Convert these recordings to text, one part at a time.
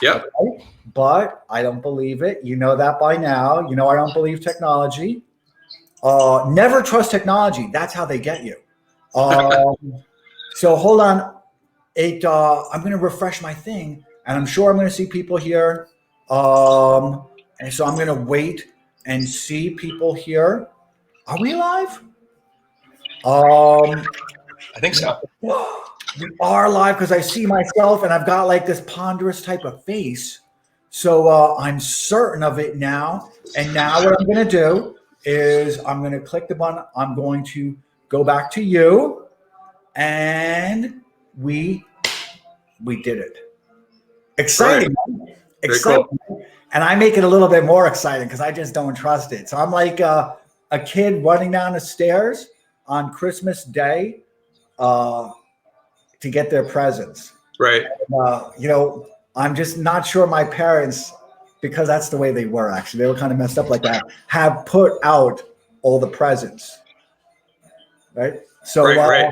Yep. Okay? But I don't believe it. You know that by now. You know I don't believe technology. Never trust technology. That's how they get you. So hold on. I'm going to refresh my thing, and I'm sure I'm going to see people here. And so I'm going to wait and see people here. Are we live? I think so. We are live because I see myself, and I've got like this ponderous type of face. So I'm certain of it now. And now what I'm going to do is I'm going to click the button. I'm going to go back to you, and we did it. Exciting. Right. Exciting. Cool. And I make it a little bit more exciting because I just don't trust it. So I'm like a kid running down the stairs on Christmas Day to get their presents. Right. And, I'm just not sure my parents, because that's the way they were actually. They were kind of messed up like that, have put out all the presents. Right. So right.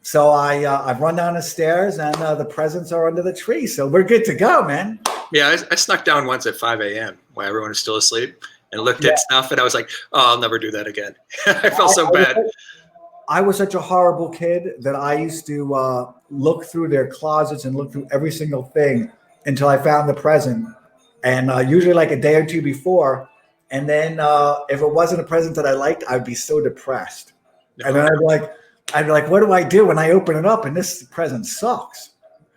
So I've run down the stairs, and the presents are under the tree. So we're good to go, man. Yeah, I snuck down once at 5 a.m. while everyone was still asleep and looked at stuff, and I was like, oh, I'll never do that again. I felt so bad. I was such a horrible kid that I used to look through their closets and look through every single thing until I found the present. And usually like a day or two before. And then if it wasn't a present that I liked, I'd be so depressed. No. And then I'd be like, what do I do when I open it up and this present sucks?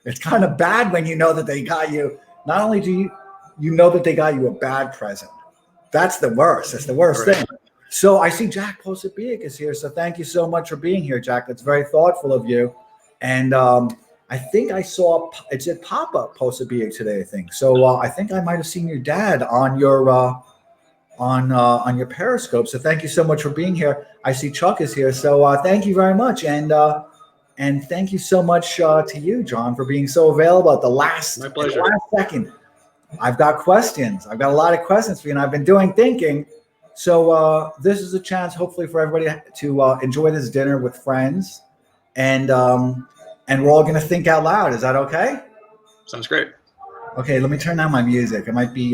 It's kind of bad when you know that they got you. Not only do you know that they got you a bad present. That's the worst. It's the worst thing. So I see Jack Posabiec is here. So thank you so much for being here, Jack. That's very thoughtful of you. And I think I saw it said Papa Posabiec today, I think. So I think I might have seen your dad on your on your Periscope. So thank you so much for being here. I see Chuck is here. So thank you very much. And thank you so much to you, John, for being so available at the last second. I've got questions. I've got a lot of questions for you, and I've been doing thinking. So this is a chance, hopefully, for everybody to enjoy this dinner with friends, and we're all going to think out loud. Is that okay? Sounds great. Okay, let me turn down my music. It might be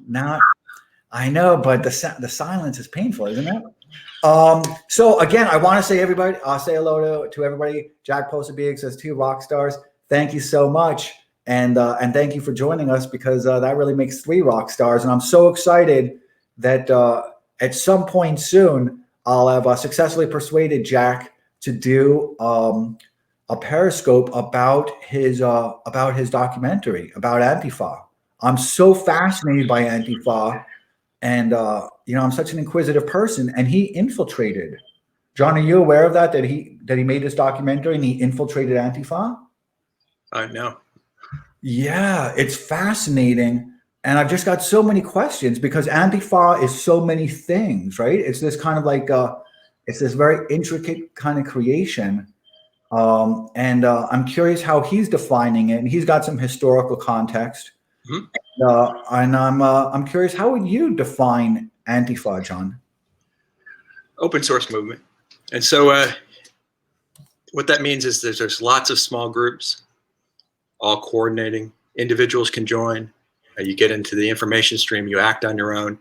now. I know, but the silence is painful, isn't it? So again, I want to say everybody. I'll say hello to everybody. Jack Posabiec says 2 rock stars. Thank you so much. And thank you for joining us, because that really makes 3 rock stars. And I'm so excited that at some point soon I'll have successfully persuaded Jack to do a Periscope about his documentary about Antifa. I'm so fascinated by Antifa, and I'm such an inquisitive person. And he infiltrated. John, are you aware of that? That he made this documentary and he infiltrated Antifa? No. Yeah, it's fascinating. And I've just got so many questions, because Antifa is so many things, right? It's this kind of like, it's this very intricate kind of creation. And I'm curious how he's defining it. And he's got some historical context. Mm-hmm. And I'm curious, how would you define Antifa, John? Open source movement. And so what that means is there's lots of small groups, all coordinating. Individuals can join. You get into the information stream. You act on your own.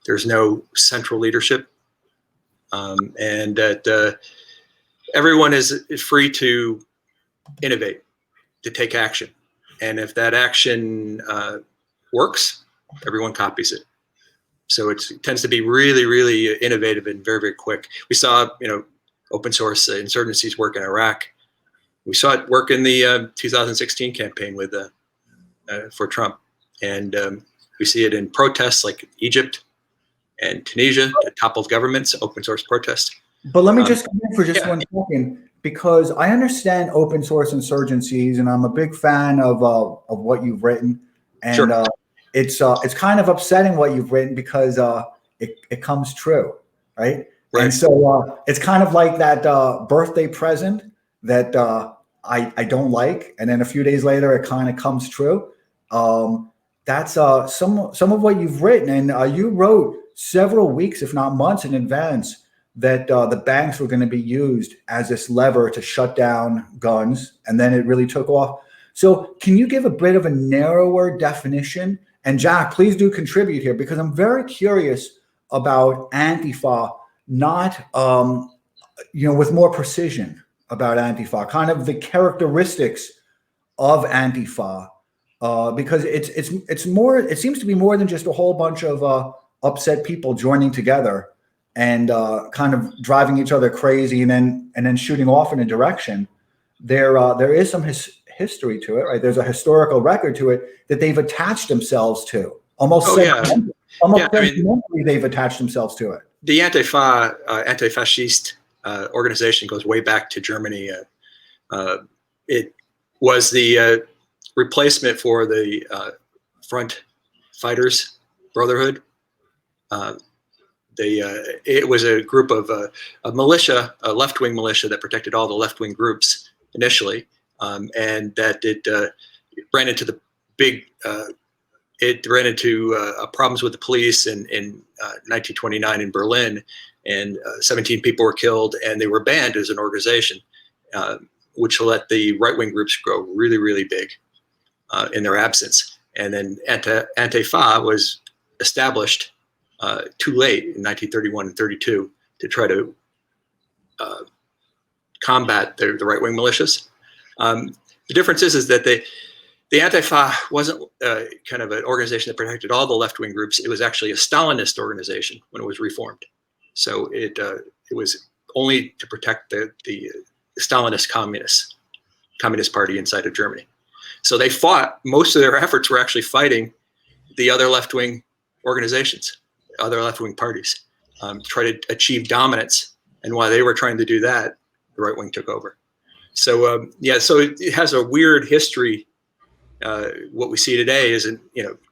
There's no central leadership, and that everyone is free to innovate, to take action. And if that action works, everyone copies it. So it tends to be really, really innovative and very, very quick. We saw, open source insurgencies work in Iraq. We saw it work in the 2016 campaign with for Trump, and we see it in protests like Egypt and Tunisia, toppled governments, open source protests. But let me just come in for just 1 second, because I understand open source insurgencies, and I'm a big fan of what you've written, and sure. It's kind of upsetting what you've written, because it comes true, right? And so it's kind of like that birthday present that I don't like, and then a few days later it kind of comes true. That's some of what you've written, and you wrote several weeks, if not months, in advance that the banks were going to be used as this lever to shut down guns, and then it really took off. So can you give a bit of a narrower definition? And Jack, please do contribute here, because I'm very curious about Antifa, not, with more precision about Antifa, kind of the characteristics of Antifa, because it's more, it seems to be more than just a whole bunch of upset people joining together and kind of driving each other crazy and then shooting off in a direction. There is some history to it, right? There's a historical record to it that they've attached themselves to. Almost sentimentally, they've attached themselves to it. The Antifa, anti-fascist organization goes way back to Germany. It was the replacement for the Front Fighters Brotherhood. It was a group of a militia, a left-wing militia that protected all the left-wing groups initially, and that it ran into the big. It ran into problems with the police in 1929 in Berlin, and 17 people were killed, and they were banned as an organization, which let the right-wing groups grow really, really big in their absence. And then Antifa was established too late in 1931 and 32 to try to combat the right-wing militias. The difference is that the Antifa wasn't kind of an organization that protected all the left-wing groups. It was actually a Stalinist organization when it was reformed. So it was only to protect the Stalinist Communist Party inside of Germany. So they fought, most of their efforts were actually fighting the other left-wing organizations, other left-wing parties, to try to achieve dominance. And while they were trying to do that, the right wing took over. So so it has a weird history. What we see today isn't,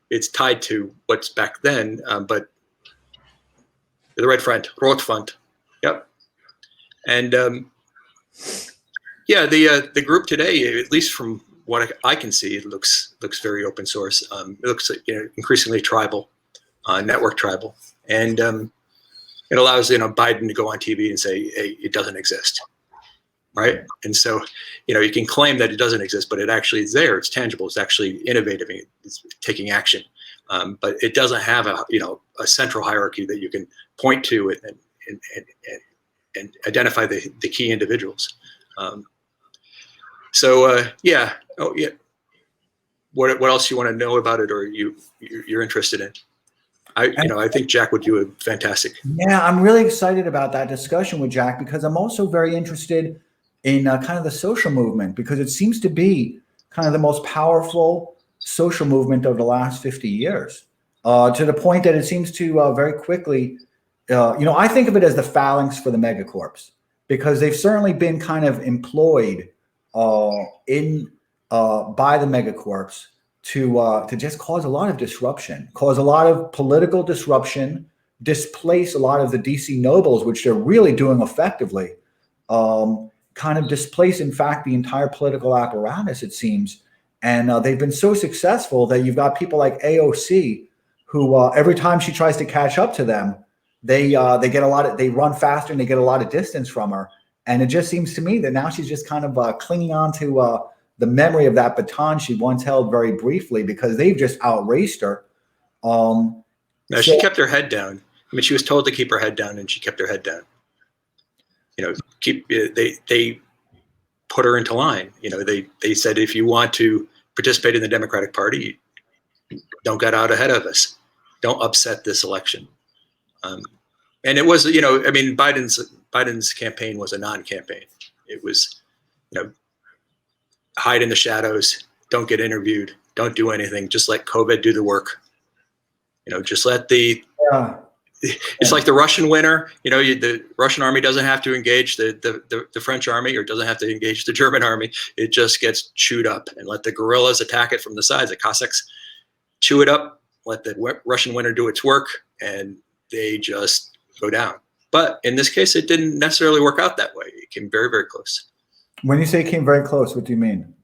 it's tied to what's back then, but the Red Front, Rotfront, yep. And the group today, at least from what I can see, it looks very open source. It looks increasingly tribal, network tribal, and it allows Biden to go on TV and say, hey, it doesn't exist. Right. And so, you can claim that it doesn't exist, but it actually is there. It's tangible. It's actually innovative. It's taking action. But it doesn't have a central hierarchy that you can point to and identify the key individuals. What else you want to know about it, or you're interested in? I think Jack would do a fantastic. Yeah, I'm really excited about that discussion with Jack, because I'm also very interested in kind of the social movement, because it seems to be kind of the most powerful social movement of the last 50 years, to the point that it seems to very quickly, I think of it as the phalanx for the megacorps, because they've certainly been kind of employed by the megacorps to just cause a lot of disruption, cause a lot of political disruption, displace a lot of the DC nobles, which they're really doing effectively. Kind of displace, in fact, the entire political apparatus, it seems. And they've been so successful that you've got people like AOC, who every time she tries to catch up to them, they run faster and they get a lot of distance from her. And it just seems to me that now she's just kind of clinging on to the memory of that baton she once held very briefly, because they've just outraced her. She kept her head down. I mean, she was told to keep her head down, and she kept her head down. They put her into line. They said, if you want to participate in the Democratic Party, don't get out ahead of us. Don't upset this election. And it was, Biden's campaign was a non-campaign. It was, hide in the shadows, don't get interviewed, don't do anything, just let COVID do the work. Just let it's like the Russian winter. The Russian army doesn't have to engage the French army, or doesn't have to engage the German army. It just gets chewed up, and let the guerrillas attack it from the sides. The Cossacks chew it up, let the Russian winter do its work, and they just go down. But in this case, it didn't necessarily work out that way. It came very, very close. When you say it came very close, what do you mean?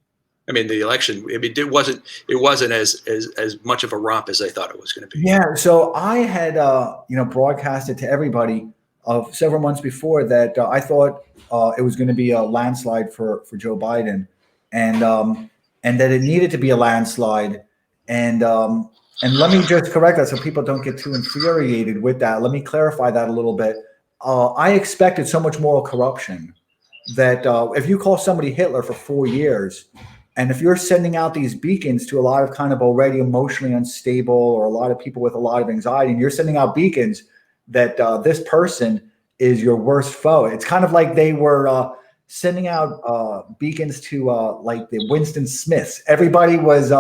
I mean, the election, it wasn't as much of a romp as they thought it was going to be. Yeah. So I had, broadcasted to everybody several months before that I thought it was going to be a landslide for Joe Biden. And and that it needed to be a landslide. And let me just correct that so people don't get too infuriated with that. Let me clarify that a little bit. I expected so much moral corruption that if you call somebody Hitler for 4 years, and if you're sending out these beacons to a lot of kind of already emotionally unstable or a lot of people with a lot of anxiety, and you're sending out beacons that this person is your worst foe. It's kind of like they were sending out beacons to like the Winston Smiths. Everybody was,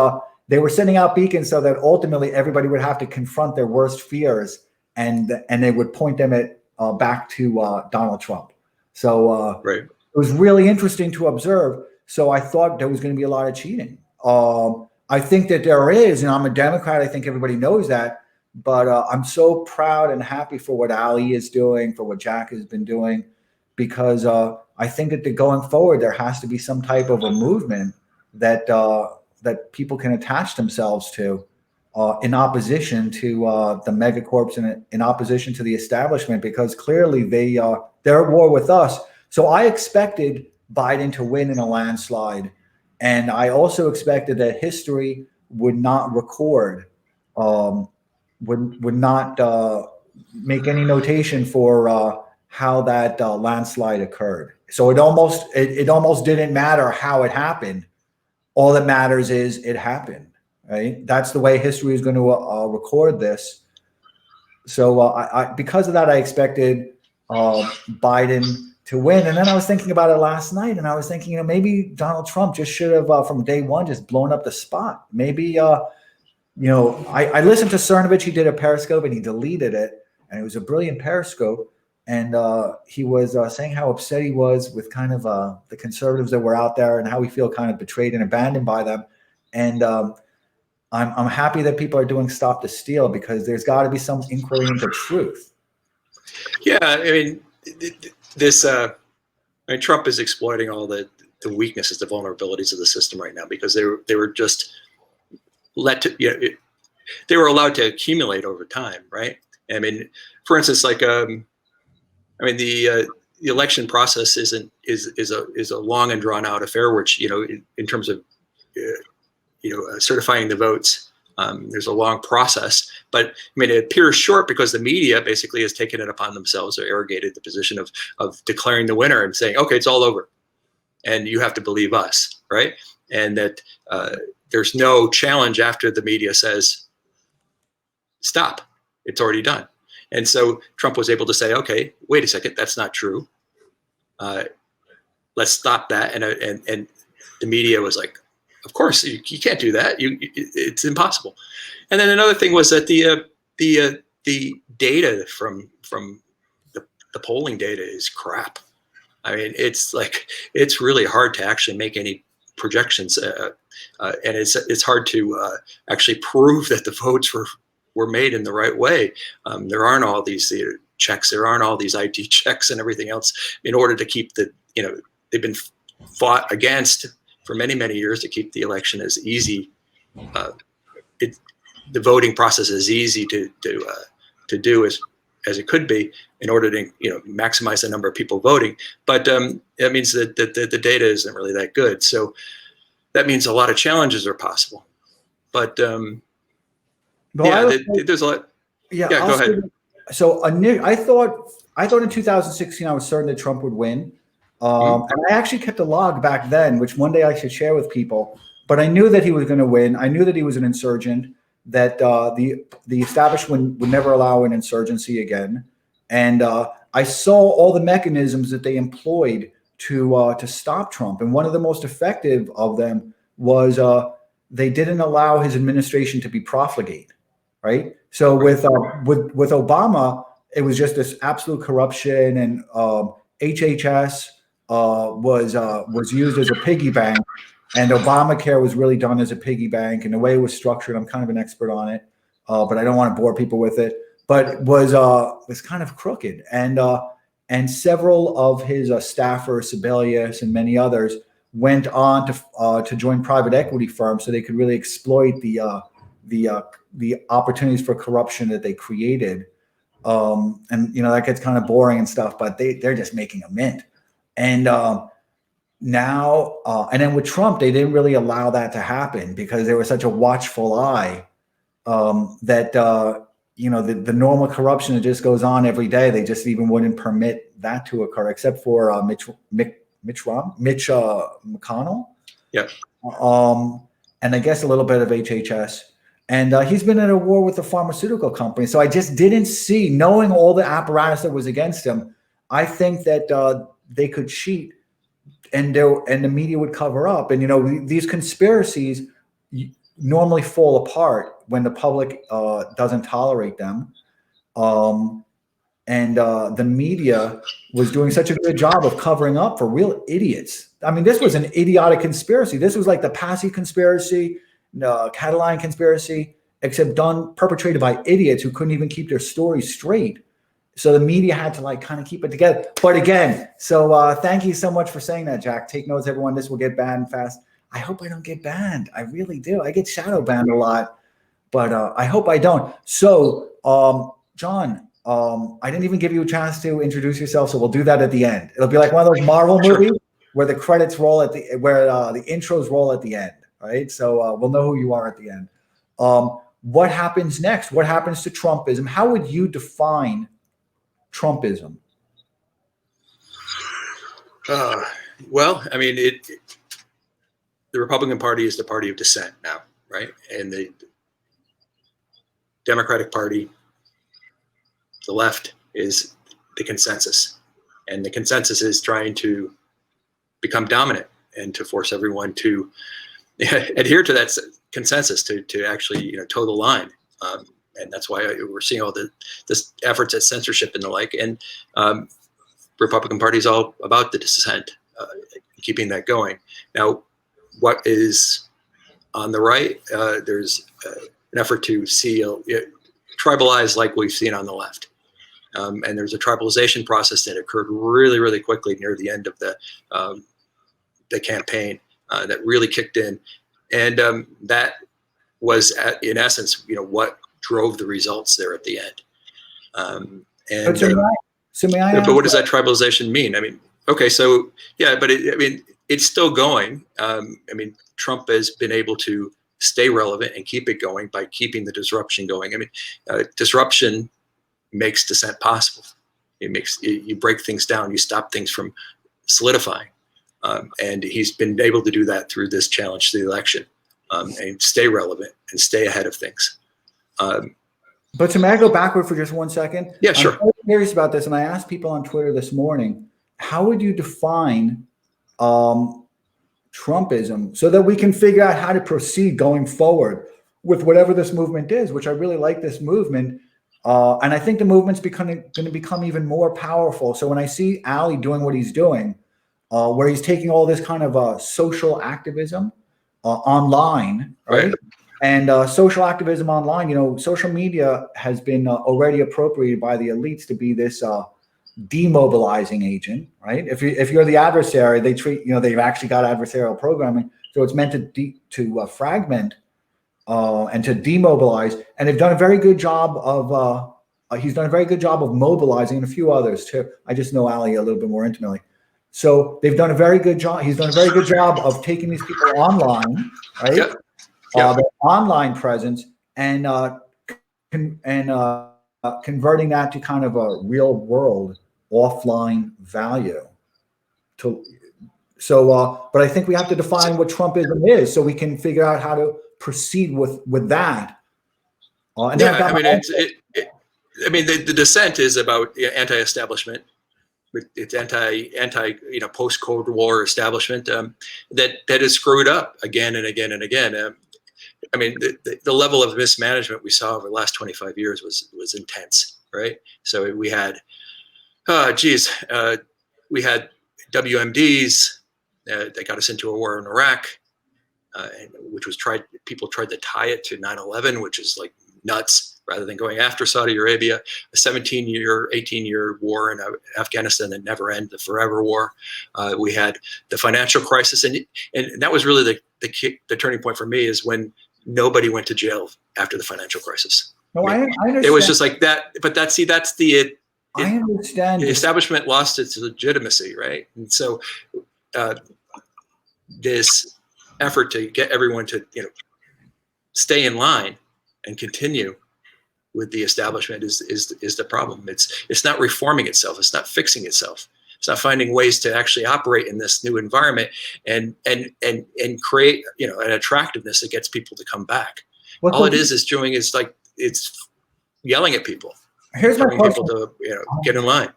they were sending out beacons so that ultimately everybody would have to confront their worst fears, and they would point them at back to Donald Trump. So right. it was really interesting to observe. So I thought there was going to be a lot of cheating. I think that there is, and I'm a Democrat. I think everybody knows that. But I'm so proud and happy for what Ali is doing, for what Jack has been doing, because I think that going forward, there has to be some type of a movement that that people can attach themselves to in opposition to the megacorps and in opposition to the establishment, because clearly they're at war with us. So I expected Biden to win in a landslide, and I also expected that history would not record. Would not make any notation for how that landslide occurred. So it almost didn't matter how it happened. All that matters is it happened. Right? That's the way history is going to record this. So I because of that, I expected Biden to win. And then I was thinking about it last night, and I was thinking, maybe Donald Trump just should have from day one just blown up the spot. Maybe. I listened to Cernovich. He did a Periscope and he deleted it, and it was a brilliant Periscope. And he was saying how upset he was with kind of the conservatives that were out there and how we feel kind of betrayed and abandoned by them. And I'm happy that people are doing Stop the Steal, because there's got to be some inquiry into truth. Yeah, I mean, Trump is exploiting all the weaknesses, the vulnerabilities of the system right now, because they were just they were allowed to accumulate over time, right? I mean, for instance, like the election process is a long and drawn out affair, which in terms of certifying the votes, there's a long process. But I mean, it appears short because the media basically has taken it upon themselves, or arrogated the position of declaring the winner and saying, okay, it's all over, and you have to believe us, right? And that there's no challenge after the media says, stop, it's already done. And so Trump was able to say, okay, wait a second, that's not true. Let's stop that. And the media was like, of course, you can't do that. It's impossible. And then another thing was that the data from the polling data is crap. I mean, it's really hard to actually make any projections, and it's hard to actually prove that the votes were made in the right way. There aren't all these checks, there aren't all these IT checks and everything else in order to keep they've been fought against for many, many years to keep the election as easy. The voting process is easy to do as it could be, in order to maximize the number of people voting. But that means that the data isn't really that good. So that means a lot of challenges are possible. But there's a lot. Yeah, go ahead. So I thought in 2016 I was certain that Trump would win, and I actually kept a log back then, which one day I should share with people. But I knew that he was going to win. I knew that he was an insurgent, that the establishment would never allow an insurgency again, and I saw all the mechanisms that they employed to stop Trump. And one of the most effective of them was they didn't allow his administration to be profligate, right? So with Obama, it was just this absolute corruption, and HHS was used as a piggy bank, and Obamacare was really done as a piggy bank. And the way it was structured, I'm kind of an expert on it, but I don't want to bore people with it. But was kind of crooked, and several of his staffers, Sebelius and many others, went on to join private equity firms so they could really exploit the opportunities for corruption that they created. And that gets kind of boring and stuff, but they're just making a mint. And now, and then with Trump, they didn't really allow that to happen because there was such a watchful eye that you know, the normal corruption that just goes on every day. They just even wouldn't permit that to occur, except for Mitch McConnell. Yeah. And I guess a little bit of HHS. And he's been in a war with the pharmaceutical company. So I just didn't see, knowing all the apparatus that was against him, I think that they could cheat and the media would cover up. And, you know, these conspiracies normally fall apart when the public doesn't tolerate them. And the media was doing such a good job of covering up for real idiots. I mean, this was an idiotic conspiracy. This was like the Passy conspiracy, Catalan conspiracy, except perpetrated by idiots who couldn't even keep their stories straight. So the media had to like kind of keep it together. But again, so thank you so much for saying that, Jack. Take notes, everyone. This will get banned fast. I hope I don't get banned. I really do. I get shadow banned a lot, but I hope I don't. So, John, I didn't even give you a chance to introduce yourself, so we'll do that at the end. It'll be like one of those Marvel movies where the credits roll at the intros roll at the end, right? So we'll know who you are at the end. What happens next? What happens to Trumpism? How would you define Trumpism? Well, I mean, the Republican Party is the party of dissent now, right? And the Democratic Party, the left, is the consensus. And the consensus is trying to become dominant and to force everyone to adhere to that consensus, to actually, you know, toe the line. And that's why we're seeing all this efforts at censorship and the like. And Republican Party is all about the dissent, keeping that going. Now, what is on the right? There's an effort to see tribalize like we've seen on the left. And there's a tribalization process that occurred really, really quickly near the end of the campaign that really kicked in. And that was, in essence, you know, what drove the results there at the end. But what does that tribalization mean? I mean, okay, so yeah, but it's still going. I mean, Trump has been able to stay relevant and keep it going by keeping the disruption going. I mean, disruption makes dissent possible. You break things down, you stop things from solidifying. And he's been able to do that through this challenge to the election, and stay relevant and stay ahead of things. But may I go backward for just 1 second? Yeah, sure. I'm very curious about this, and I asked people on Twitter this morning, how would you define Trumpism so that we can figure out how to proceed going forward with whatever this movement is, which I really like this movement. And I think the movement's going to become even more powerful. So when I see Ali doing what he's doing, where he's taking all this kind of social activism online, right? And social activism online, you know, social media has been already appropriated by the elites to be this demobilizing agent, right? If you're the adversary, they treat, you know, they've actually got adversarial programming, so it's meant to fragment and to demobilize. And they've done a very good job of he's done a very good job of mobilizing, and a few others too. I just know Ali a little bit more intimately. So they've done a very good job. He's done a very good job of taking these people online, right? Yep. Their online presence and converting that to kind of a real world offline value. But I think we have to define what Trumpism is so we can figure out how to proceed with that. I mean, the dissent is about anti-establishment. It's anti you know, post-Cold War establishment that has screwed up again and again and again. I mean, the level of mismanagement we saw over the last 25 years was intense, right? So we had, we had WMDs that got us into a war in Iraq, which was people tried to tie it to 9/11, which is like nuts, rather than going after Saudi Arabia. A 17-year, 18-year war in Afghanistan that never ended, the forever war. We had the financial crisis, and that was really the turning point for me, is when nobody went to jail after the financial crisis. No, I understand. It was just like that. But that's the I understand. The establishment lost its legitimacy, right? And so this effort to get everyone to, stay in line and continue with the establishment is the problem. It's not reforming itself. It's not fixing itself. It's not finding ways to actually operate in this new environment and create, an attractiveness that gets people to come back. All it is doing is like, it's yelling at people. Here's my question. People to, get in line.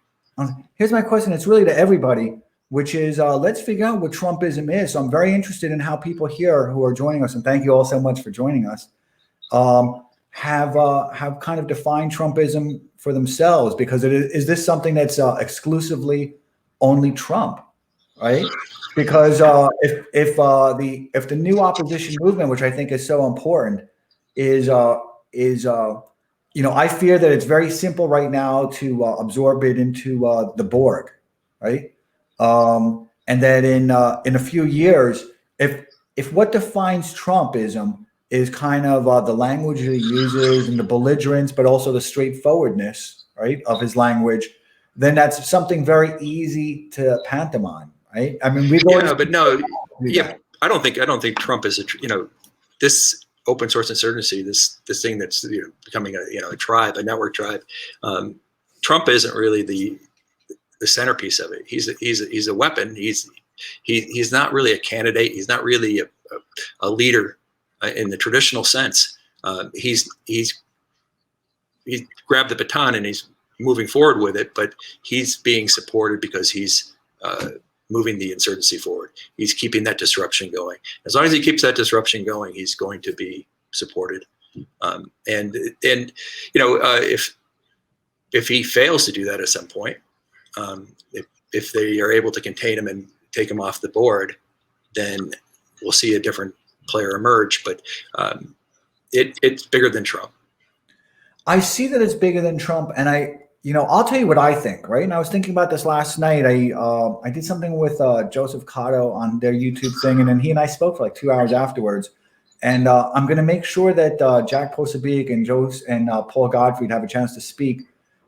Here's my question. It's really to everybody, which is, let's figure out what Trumpism is. So I'm very interested in how people here who are joining us, and thank you all so much for joining us, have kind of defined Trumpism for themselves, because is this something that's exclusively only Trump, right? Because if the new opposition movement, which I think is so important, is I fear that it's very simple right now to absorb it into the Borg, right? And that in a few years, if what defines Trumpism is kind of the language that he uses and the belligerence, but also the straightforwardness, right, of his language, then that's something very easy to pantomime, right? I mean, I don't think Trump is this open source insurgency, this thing that's becoming a tribe, a network tribe. Trump isn't really the centerpiece of it. He's a weapon. He's not really a candidate. He's not really a leader in the traditional sense. He's grabbed the baton and he's moving forward with it, but he's being supported because he's moving the insurgency forward. He's keeping that disruption going. As long as he keeps that disruption going, he's going to be supported. If he fails to do that at some point, if they are able to contain him and take him off the board, then we'll see a different player emerge. But it's bigger than Trump. I see that it's bigger than Trump, and I'll tell you what I think, right? And I was thinking about this last night. I did something with Joseph Cotto on their YouTube thing, and then he and I spoke for like 2 hours afterwards. And I'm going to make sure that Jack Posobiec and Paul Gottfried have a chance to speak,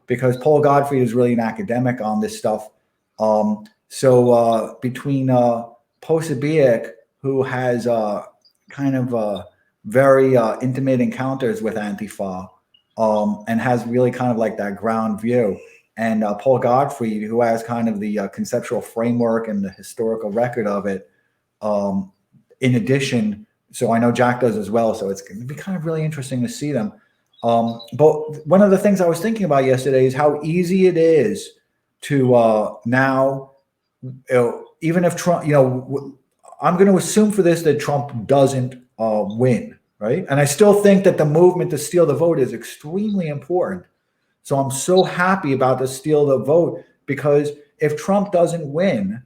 because Paul Gottfried is really an academic on this stuff. So between Posobiec, who has kind of very intimate encounters with Antifa, and has really kind of like that ground view, and Paul Gottfried, who has kind of the conceptual framework and the historical record of it, in addition. So I know Jack does as well. So it's going to be kind of really interesting to see them. But one of the things I was thinking about yesterday is how easy it is to now, even if Trump, I'm going to assume for this that Trump doesn't win, right? And I still think that the movement to steal the vote is extremely important. So I'm so happy about the steal the vote, because if Trump doesn't win,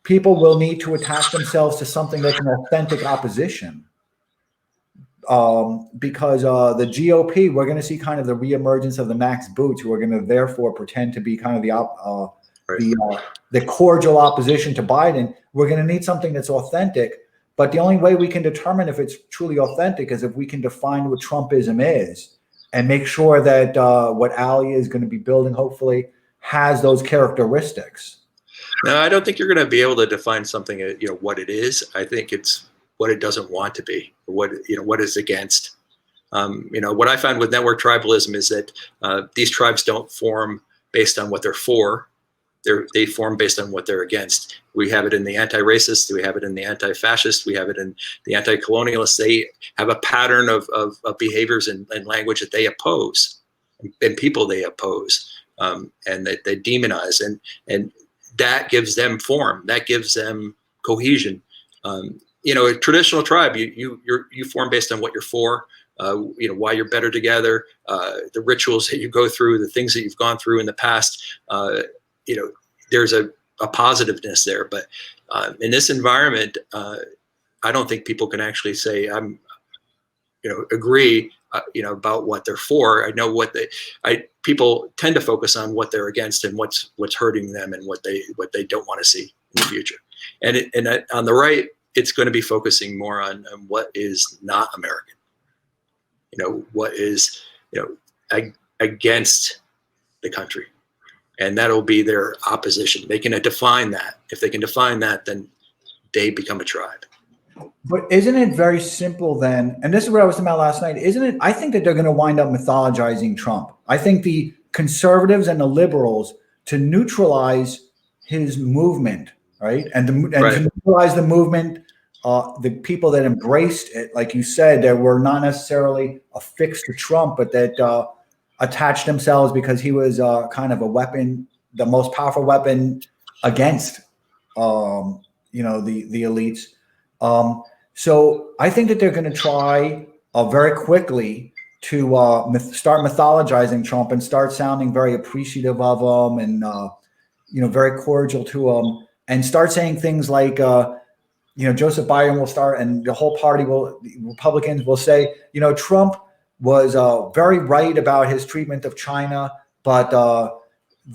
people will need to attach themselves to something that's an authentic opposition. Because the GOP, we're going to see kind of the reemergence of the Max Boots, who are going to therefore pretend to be kind of the cordial opposition to Biden. We're going to need something that's authentic. But the only way we can determine if it's truly authentic is if we can define what Trumpism is and make sure that what Ali is going to be building, hopefully, has those characteristics. No, I don't think you're going to be able to define something, what it is. I think it's what it doesn't want to be, what is against. What I found with network tribalism is that these tribes don't form based on what they're for. They form based on what they're against. We have it in the anti-racist. We have it in the anti-fascist. We have it in the anti-colonialist. They have a pattern of behaviors and language that they oppose, and people they oppose, and that they demonize, and that gives them form. That gives them cohesion. A traditional tribe, you form based on what you're for. Why you're better together. The rituals that you go through, the things that you've gone through in the past. There's a positiveness there, but in this environment, I don't think people can actually say agree, about what they're for. I know people tend to focus on what they're against and what's hurting them and what they don't want to see in the future. And on the right, it's going to be focusing more on what is not American. What is against the country. And that'll be their opposition. They can define that. If they can define that, then they become a tribe. But isn't it very simple then? And this is what I was talking about last night. Isn't it? I think that they're going to wind up mythologizing Trump. I think the conservatives and the liberals, to neutralize his movement, right? And to neutralize the movement, the people that embraced it, like you said, that were not necessarily affixed to Trump, but that attached themselves because he was kind of a weapon, the most powerful weapon against, the elites. So I think that they're going to try very quickly to start mythologizing Trump and start sounding very appreciative of him and, very cordial to him, and start saying things like, Joseph Biden will start, and the whole party Republicans will say, Trump was very right about his treatment of China, but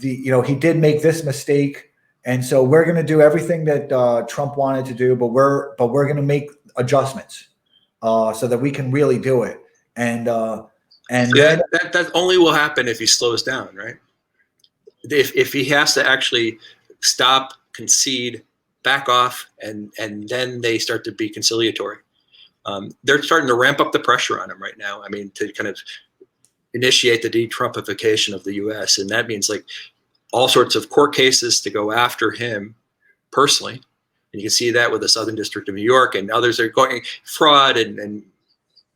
he did make this mistake. And so we're going to do everything that Trump wanted to do, but we're going to make adjustments so that we can really do it. And that only will happen if he slows down, right? If he has to actually stop, concede, back off, and then they start to be conciliatory. They're starting to ramp up the pressure on him right now. I mean, to kind of initiate the de-Trumpification of the U.S. And that means like all sorts of court cases to go after him personally. And you can see that with the Southern District of New York, and others are going fraud and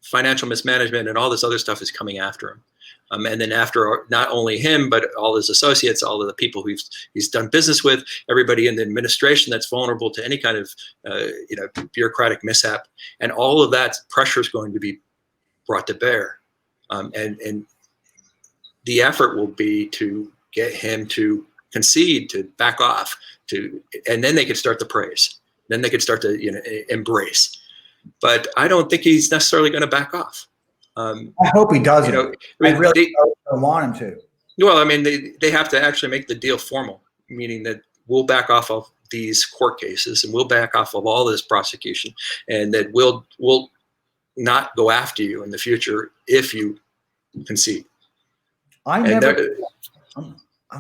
financial mismanagement, and all this other stuff is coming after him. And then after not only him, but all his associates, all of the people he's done business with, everybody in the administration that's vulnerable to any kind of bureaucratic mishap, and all of that pressure is going to be brought to bear. And the effort will be to get him to concede, to back off, and then they could start the praise. Then they could start to embrace. But I don't think he's necessarily going to back off. I hope he doesn't. I really don't want him to. Well, I mean, they have to actually make the deal formal, meaning that we'll back off of these court cases and we'll back off of all this prosecution, and that we'll not go after you in the future if you concede. I'm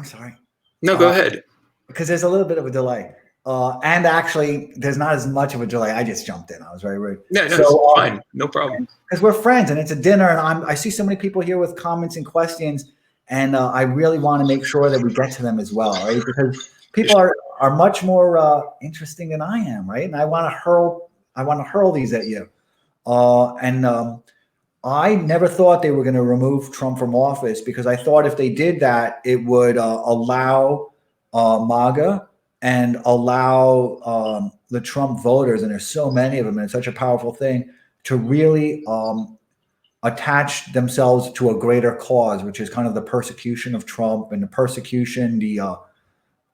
sorry. No, go ahead. Because there's a little bit of a delay. And actually, there's not as much of a delay. I just jumped in. I was very rude. No, it's fine. No problem. Because we're friends, and it's a dinner, and I see so many people here with comments and questions, and I really want to make sure that we get to them as well, right? Because people are much more interesting than I am, right? And I want to hurl these at you. I never thought they were going to remove Trump from office, because I thought if they did that, it would allow MAGA and allow the Trump voters, and there's so many of them, and it's such a powerful thing, to really attach themselves to a greater cause, which is kind of the persecution of Trump and the persecution,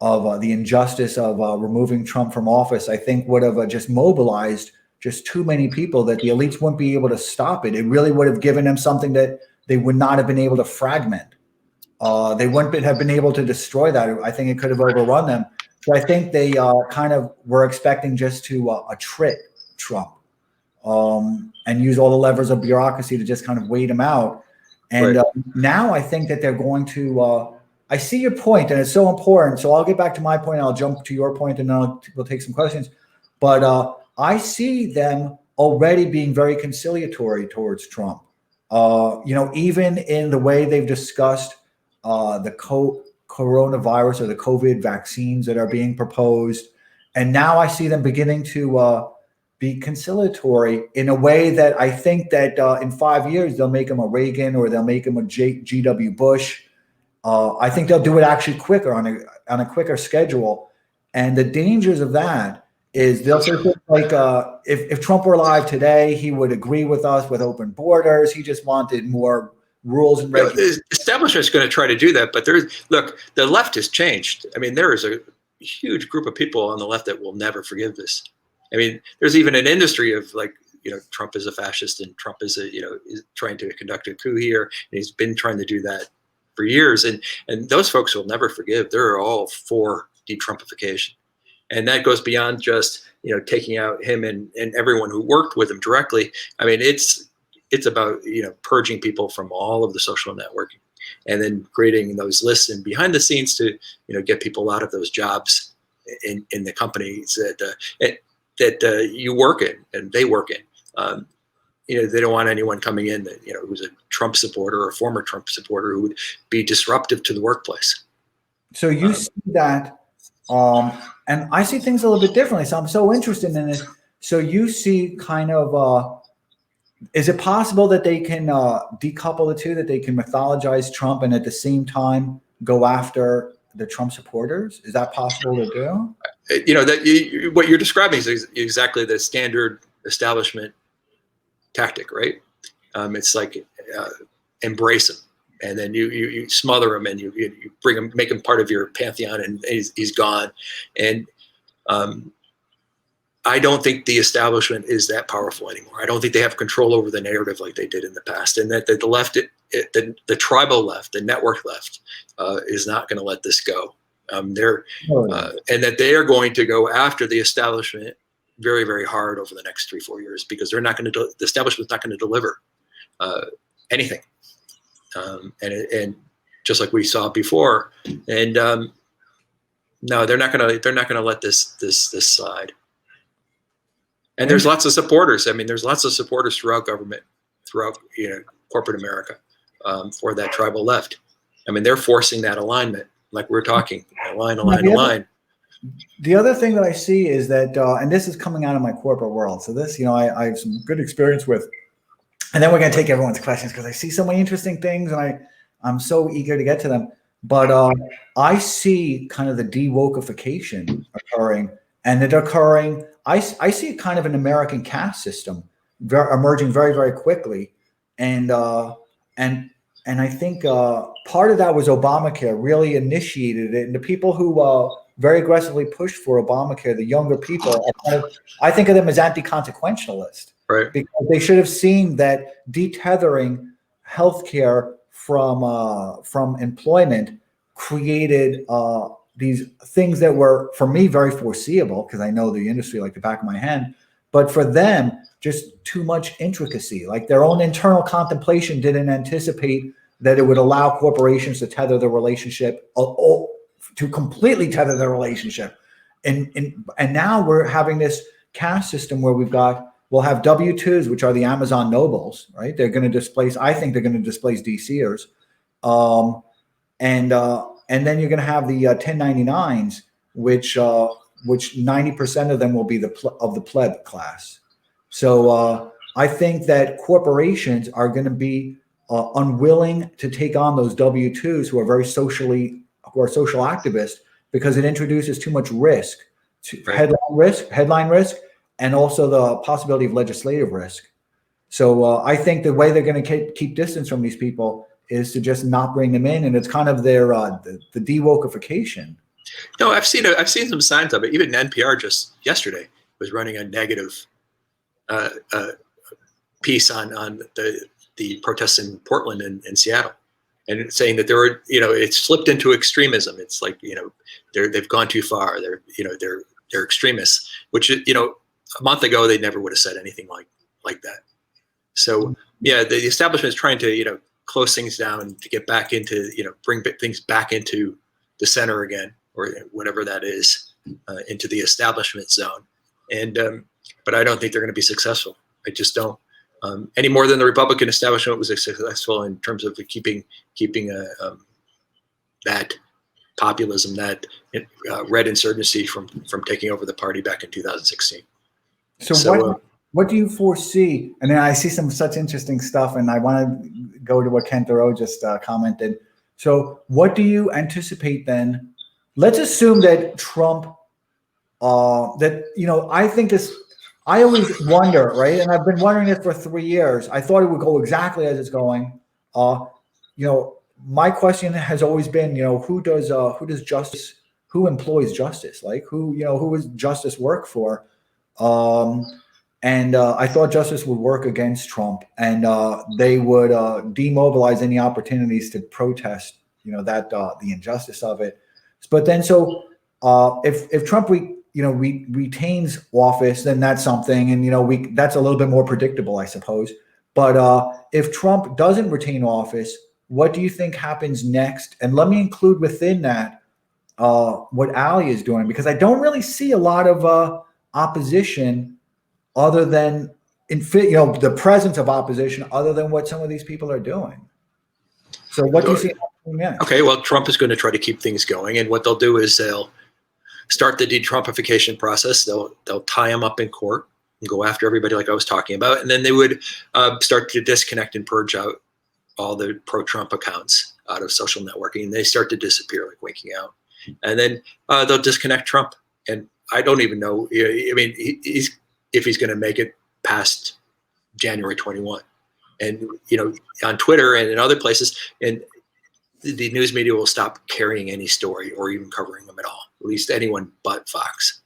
of the injustice of removing Trump from office. I think would have just mobilized just too many people that the elites wouldn't be able to stop it. It really would have given them something that they would not have been able to fragment. They wouldn't have been able to destroy that. I think it could have overrun them. So I think they kind of were expecting just to trick Trump and use all the levers of bureaucracy to just kind of wait him out. And right. Now I think that they're going to I see your point, and it's so important. So I'll get back to my point. I'll jump to your point, and then we'll take some questions. But I see them already being very conciliatory towards Trump. Even in the way they've discussed the coronavirus or the COVID vaccines that are being proposed. And now I see them beginning to be conciliatory in a way that I think that in 5 years, they'll make him a Reagan, or they'll make him a G.W. Bush. I think they'll do it actually quicker on a quicker schedule. And the dangers of that is they'll say things like, if Trump were alive today, he would agree with us with open borders. He just wanted more rules and regulations. The establishment's going to try to do that, but the left has changed. I mean, there is a huge group of people on the left that will never forgive this. I mean, there's even an industry of Trump is a fascist, and Trump is is trying to conduct a coup here, and he's been trying to do that for years, and those folks will never forgive. They're all for de-Trumpification. And that goes beyond just, taking out him and everyone who worked with him directly. I mean, it's about, purging people from all of the social networking, and then creating those lists and behind the scenes to, get people out of those jobs in the companies that that you work in and they work in. They don't want anyone coming in that, who's a Trump supporter or a former Trump supporter who would be disruptive to the workplace. So you see that, and I see things a little bit differently. So I'm so interested in it. So you see kind of, is it possible that they can decouple the two, that they can mythologize Trump and at the same time go after the Trump supporters? Is that possible to do? What you're describing is exactly the standard establishment tactic, right? It's like embrace him, and then you smother him, and you bring him, make him part of your pantheon, and he's gone. And I don't think the establishment is that powerful anymore. I don't think they have control over the narrative like they did in the past, and that the left, the tribal left, the network left, is not going to let this go. And that they are going to go after the establishment very, very hard over the next 3-4 years, because they're not going to. The establishment's not going to deliver anything, and just like we saw before. And no, they're not going to let this slide. And there's lots of supporters. I mean, there's lots of supporters throughout government, throughout corporate America, for that tribal left. I mean, they're forcing that alignment, like we're talking, align. The other thing that I see is that, and this is coming out of my corporate world. So this, I have some good experience with, and then we're going to take everyone's questions because I see so many interesting things, and I'm so eager to get to them. But I see kind of the de-wokeification occurring, and it occurring. I see kind of an American caste system emerging very, very quickly, and I think part of that was Obamacare really initiated it, and the people who very aggressively pushed for Obamacare, the younger people, I think of them as anti-consequentialist, right? Because they should have seen that detethering healthcare from employment created these things that were, for me, very foreseeable, because I know the industry like the back of my hand, but for them, just too much intricacy. Like their own internal contemplation didn't anticipate that it would allow corporations to tether the relationship, to completely tether their relationship. And now we're having this caste system where we'll have W-2s, which are the Amazon nobles, right? They're going to displace, I think they're going to displace DCers. And then you're going to have the 1099s, which 90% of them will be of the pleb class. So I think that corporations are going to be unwilling to take on those W-2s who are social activists, because it introduces too much risk, headline risk, and also the possibility of legislative risk. So I think the way they're going to keep distance from these people is to just not bring them in, and it's kind of their the de-wokeification. No, I've seen some signs of it. Even NPR just yesterday was running a negative piece on the protests in Portland and Seattle, and saying that there were, it's slipped into extremism. It's like, they've gone too far. They're extremists, which, a month ago they never would have said anything like that. So yeah, the establishment is trying to close things down to get back into, bring things back into the center again, or whatever that is, into the establishment zone. And but I don't think they're going to be successful. I just don't. Any more than the Republican establishment was successful in terms of keeping that populism, that red insurgency from taking over the party back in 2016. So what do you foresee? And then I see such interesting stuff, and I want to go to what Ken Thoreau just commented. So what do you anticipate then? Let's assume that Trump, I think this. I always wonder, right? And I've been wondering it for 3 years. I thought it would go exactly as it's going. My question has always been, who does justice? Who employs justice? Like who does justice work for? And I thought justice would work against Trump, and they would demobilize any opportunities to protest, the injustice of it. But then, if Trump retains office, then that's something, and that's a little bit more predictable, I suppose. But if Trump doesn't retain office, what do you think happens next? And let me include within that what Ali is doing, because I don't really see a lot of opposition other than the presence of opposition other than what some of these people are doing. So what do you see happening next? Okay, well, Trump is going to try to keep things going, and what they'll do is they'll start the de-Trumpification process. They'll tie him up in court and go after everybody like I was talking about, and then they would start to disconnect and purge out all the pro-Trump accounts out of social networking, and they start to disappear like winking out. And then they'll disconnect Trump, and I don't even know. I mean, if he's going to make it past January 21, and on Twitter and in other places, and the news media will stop carrying any story or even covering them at all. At least anyone but Fox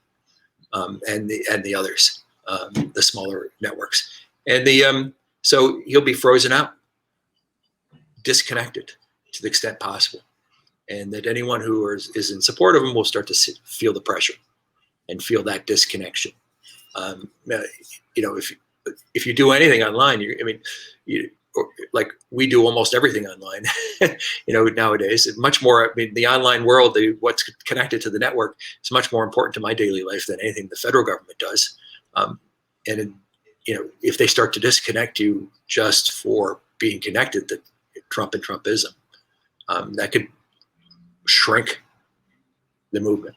and the others, the smaller networks, and so he'll be frozen out, disconnected to the extent possible, and that anyone who is in support of him will start to feel the pressure and feel that disconnection. If you do anything online, like we do almost everything online, nowadays. Much more. I mean, the online world, what's connected to the network, is much more important to my daily life than anything the federal government does. If they start to disconnect you just for being connected to Trump and Trumpism, that could shrink the movement,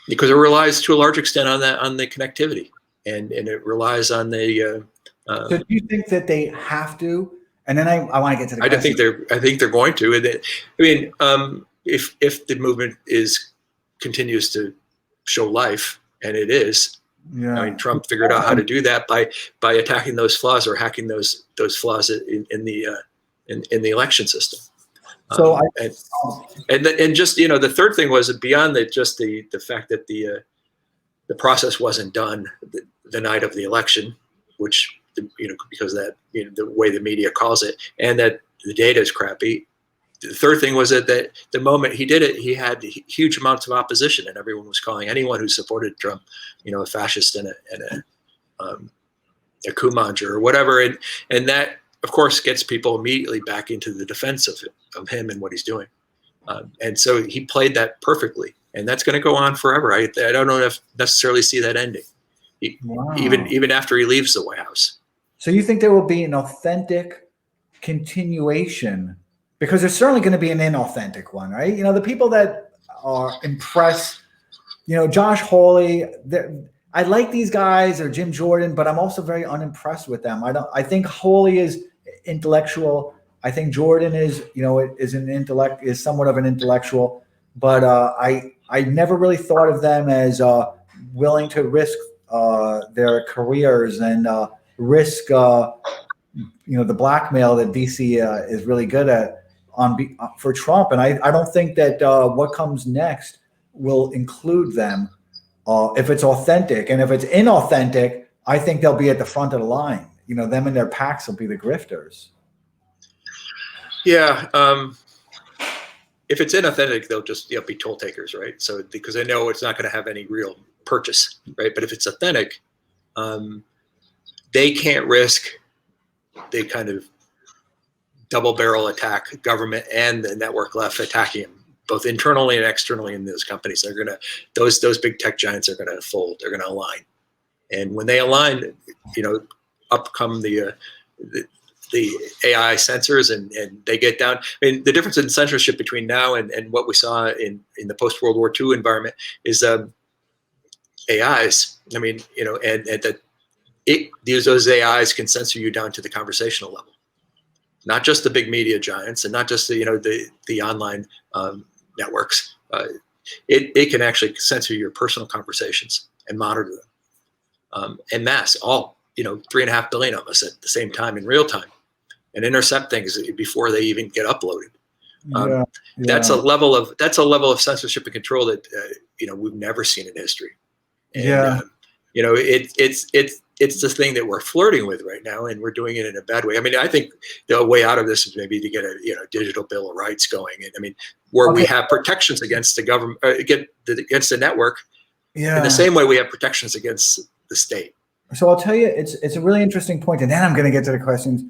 because it relies to a large extent on the connectivity, and it relies on the. So do you think that they have to? And then I want to get to the. I think they're going to. If the movement continues to show life, and it is. Yeah. I mean, Trump figured out how to do that by attacking those flaws or hacking those flaws in the election system. So and just the third thing was beyond just the fact that the process wasn't done the night of the election, which because that the way the media calls it, and that the data is crappy. The third thing was that the moment he did it, he had huge amounts of opposition, and everyone was calling anyone who supported Trump, a fascist and a coup monger or whatever, and that of course gets people immediately back into the defense of him and what he's doing, and so he played that perfectly, and that's going to go on forever. I don't know if necessarily see that ending, even after he leaves the White House. So you think there will be an authentic continuation? Because there's certainly going to be an inauthentic one, right? The people that are impressed, Josh Hawley, I like these guys, or Jim Jordan, but I'm also very unimpressed with them. I think Hawley is intellectual. I think Jordan is somewhat of an intellectual, but I never really thought of them as willing to risk their careers and risk the blackmail that DC is really good at for Trump. And I don't think that what comes next will include them if it's authentic. And if it's inauthentic, I think they'll be at the front of the line. Them and their packs will be the grifters. Yeah. If it's inauthentic, they'll just be toll takers, right? So because they know it's not going to have any real purchase, right? But if it's authentic, they can't risk the kind of double barrel attack government and the network left attacking him, both internally and externally in those companies. They're going to, those big tech giants are going to fold. They're going to align. And when they align, up come the AI censors and they get down. I mean, the difference in censorship between now and what we saw in the post-World War II environment is AIs. I mean, and that those AIs can censor you down to the conversational level, not just the big media giants and not just the online networks. It can actually censor your personal conversations and monitor them en masse, all 3.5 billion of us at the same time in real time, and intercept things before they even get uploaded. That's a level of censorship and control that we've never seen in history. And, it's the thing that we're flirting with right now, and we're doing it in a bad way. I mean, I think the way out of this is maybe to get a digital bill of rights going. And I mean, where we have protections against the government, against the network, in the same way we have protections against the state. So I'll tell you, it's a really interesting point, and then I'm going to get to the questions,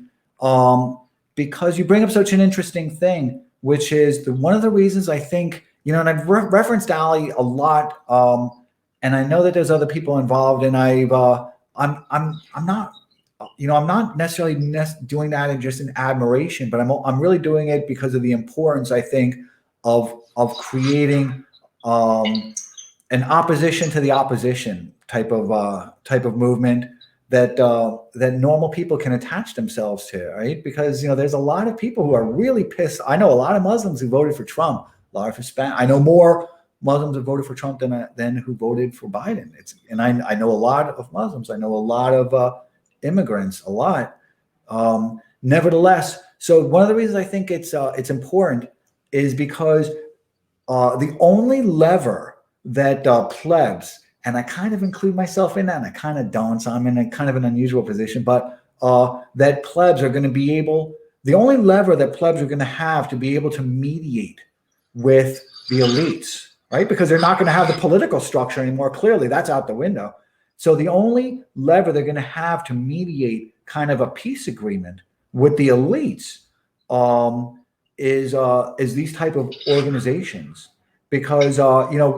because you bring up such an interesting thing, which is one of the reasons I think, and I've referenced Ali a lot, and I know that there's other people involved, and I'm not, I'm not necessarily doing that in just an admiration, but I'm really doing it because of the importance, I think, of creating an opposition to the opposition type of movement that normal people can attach themselves to, right? Because there's a lot of people who are really pissed. I know a lot of Muslims who voted for Trump, a lot of Hispanic. I know more Muslims have voted for Trump than who voted for Biden. And I know a lot of Muslims. I know a lot of immigrants, a lot. Nevertheless, so one of the reasons I think it's important is because the only lever that plebs, and I kind of include myself in that, and I kind of don't, so I'm in a kind of an unusual position, but that plebs are going to be able, the only lever that plebs are going to have to be able to mediate with the elites, right? Because they're not going to have the political structure anymore. Clearly, that's out the window. So the only lever they're going to have to mediate kind of a peace agreement with the elites is these type of organizations, because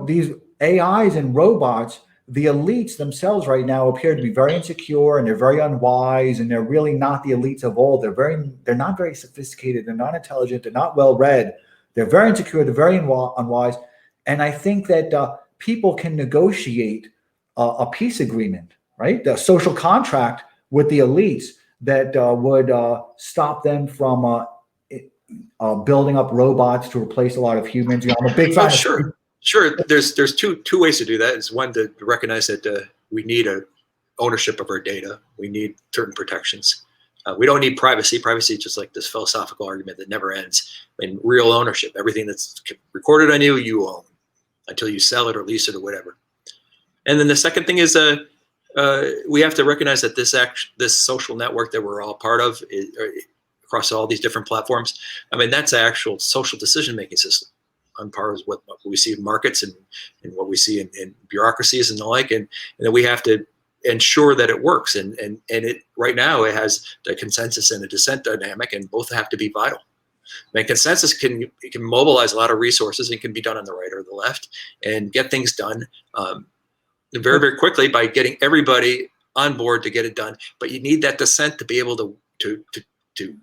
these AIs and robots, the elites themselves right now appear to be very insecure, and they're very unwise, and they're really not the elites of old. They're not very sophisticated. They're not intelligent. They're not well read. They're very insecure. They're very unwise. And I think that people can negotiate a peace agreement, right? The social contract with the elites that would stop them from building up robots to replace a lot of humans. I'm a big fan. Sure. There's two ways to do that. It's one, to recognize that we need a ownership of our data. We need certain protections. We don't need privacy. Privacy is just like this philosophical argument that never ends. And real ownership, everything that's recorded on you, you own until you sell it or lease it or whatever. And then the second thing is we have to recognize that this social network that we're all part of across all these different platforms, that's an actual social decision-making system on par with what we see in markets and what we see in bureaucracies and the like, and then we have to ensure that it works. And it right now it has the consensus and a dissent dynamic, and both have to be vital. Consensus can mobilize a lot of resources. It can be done on the right or the left, and get things done very, very quickly by getting everybody on board to get it done. But you need that dissent to be able to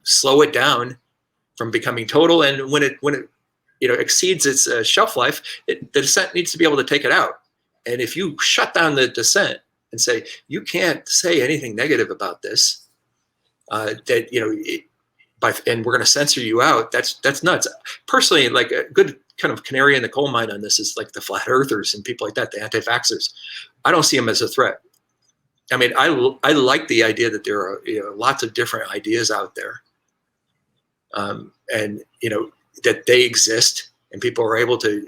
slow it down from becoming total. And when it exceeds its shelf life, the dissent needs to be able to take it out. And if you shut down the dissent and say you can't say anything negative about this, and we're going to censor you out, that's nuts. Personally, like a good kind of canary in the coal mine on this is like the flat earthers and people like that, the anti-vaxxers. I don't see them as a threat. I like the idea that there are lots of different ideas out there, and that they exist and people are able to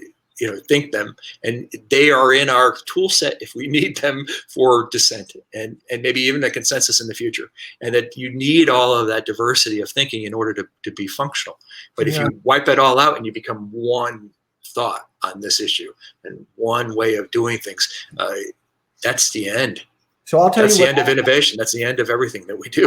think them, and they are in our tool set if we need them for dissent and maybe even a consensus in the future, and that you need all of that diversity of thinking in order to be functional. But if you wipe it all out and you become one thought on this issue and one way of doing things, that's the end. So I'll tell you, that's the end of innovation. That's the end of everything that we do.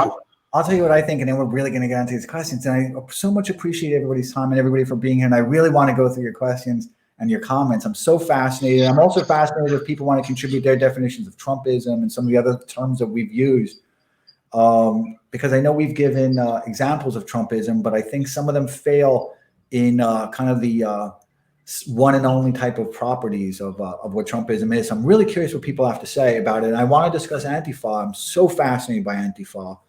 I'll tell you what I think, and then we're really going to get into these questions. And I so much appreciate everybody's time and everybody for being here. And I really want to go through your questions and your comments. I'm so fascinated. I'm also fascinated if people want to contribute their definitions of Trumpism and some of the other terms that we've used, because I know we've given examples of Trumpism, but I think some of them fail in kind of the one and only type of properties of what Trumpism is. I'm really curious what people have to say about it. And I want to discuss Antifa. I'm so fascinated by Antifa.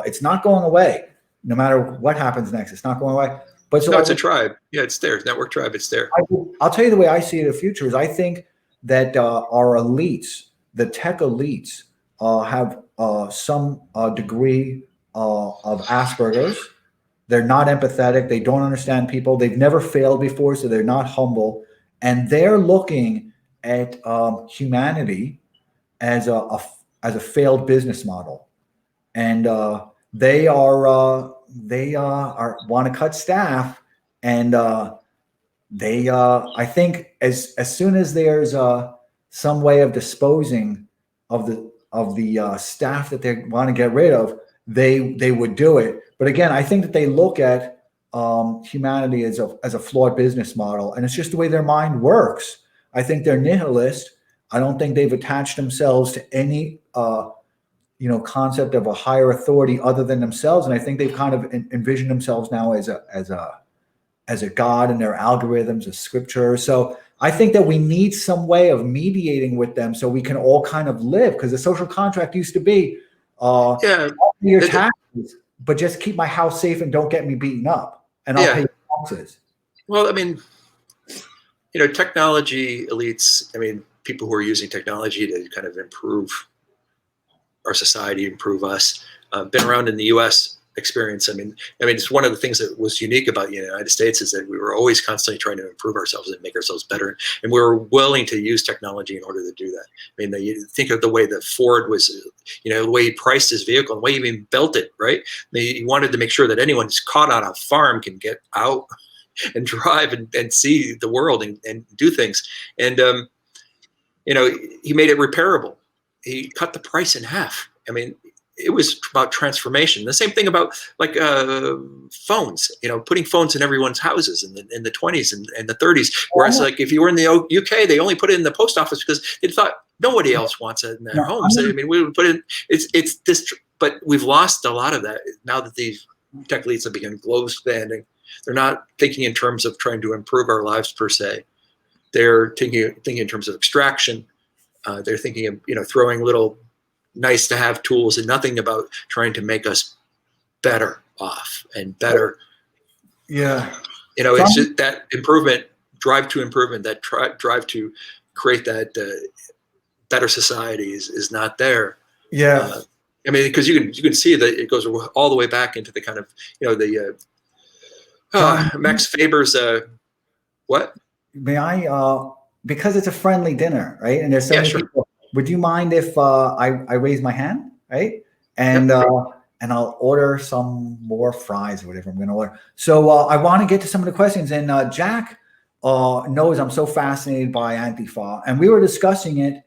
It's not going away, no matter what happens next. It's not going away. But so it's a tribe. Yeah, it's there. Network tribe. It's there. I'll tell you the way I see it in the future is I think that our elites, the tech elites, have some degree of Asperger's. They're not empathetic. They don't understand people. They've never failed before, so they're not humble. And they're looking at humanity as a failed business model. And they want to cut staff, and I think as soon as there's some way of disposing of the staff that they want to get rid of, they would do it. But again, I think that they look at humanity as a flawed business model, and it's just the way their mind works. I think they're nihilist. I don't think they've attached themselves to any, concept of a higher authority other than themselves. And I think they've kind of envisioned themselves now as a god in their algorithms, a scripture. So I think that we need some way of mediating with them so we can all kind of live, because the social contract used to be, Yeah. your taxes, but just keep my house safe and don't get me beaten up, and I'll pay taxes. Well, I mean, technology elites, people who are using technology to kind of improve our society, improve us, been around in the U.S. experience. I mean, it's one of the things that was unique about the United States is that we were always constantly trying to improve ourselves and make ourselves better. And we were willing to use technology in order to do that. I mean, you think of the way that Ford was, the way he priced his vehicle, the way he even built it, right? He wanted to make sure that anyone who's caught on a farm can get out and drive and see the world and do things. And, he made it repairable. He cut the price in half. I mean, it was about transformation. The same thing about like phones, putting phones in everyone's houses in the 20s and the 30s. Whereas like if you were in the UK, they only put it in the post office because they thought nobody else wants it in their homes. We would put it, it's this, but we've lost a lot of that now that these tech elites have begun globe standing. They're not thinking in terms of trying to improve our lives per se. They're thinking in terms of extraction. They're thinking of, throwing little nice to have tools and nothing about trying to make us better off and better. Yeah. It's just that improvement, drive to improvement, that drive to create that better society is not there. Yeah. Because you can see that it goes all the way back into the kind of, Max Faber's, what? May I, because it's a friendly dinner, right? And there's so many people. Would you mind if I raise my hand, right? And and I'll order some more fries or whatever I'm going to order. So I want to get to some of the questions. And Jack knows I'm so fascinated by Antifa, and we were discussing it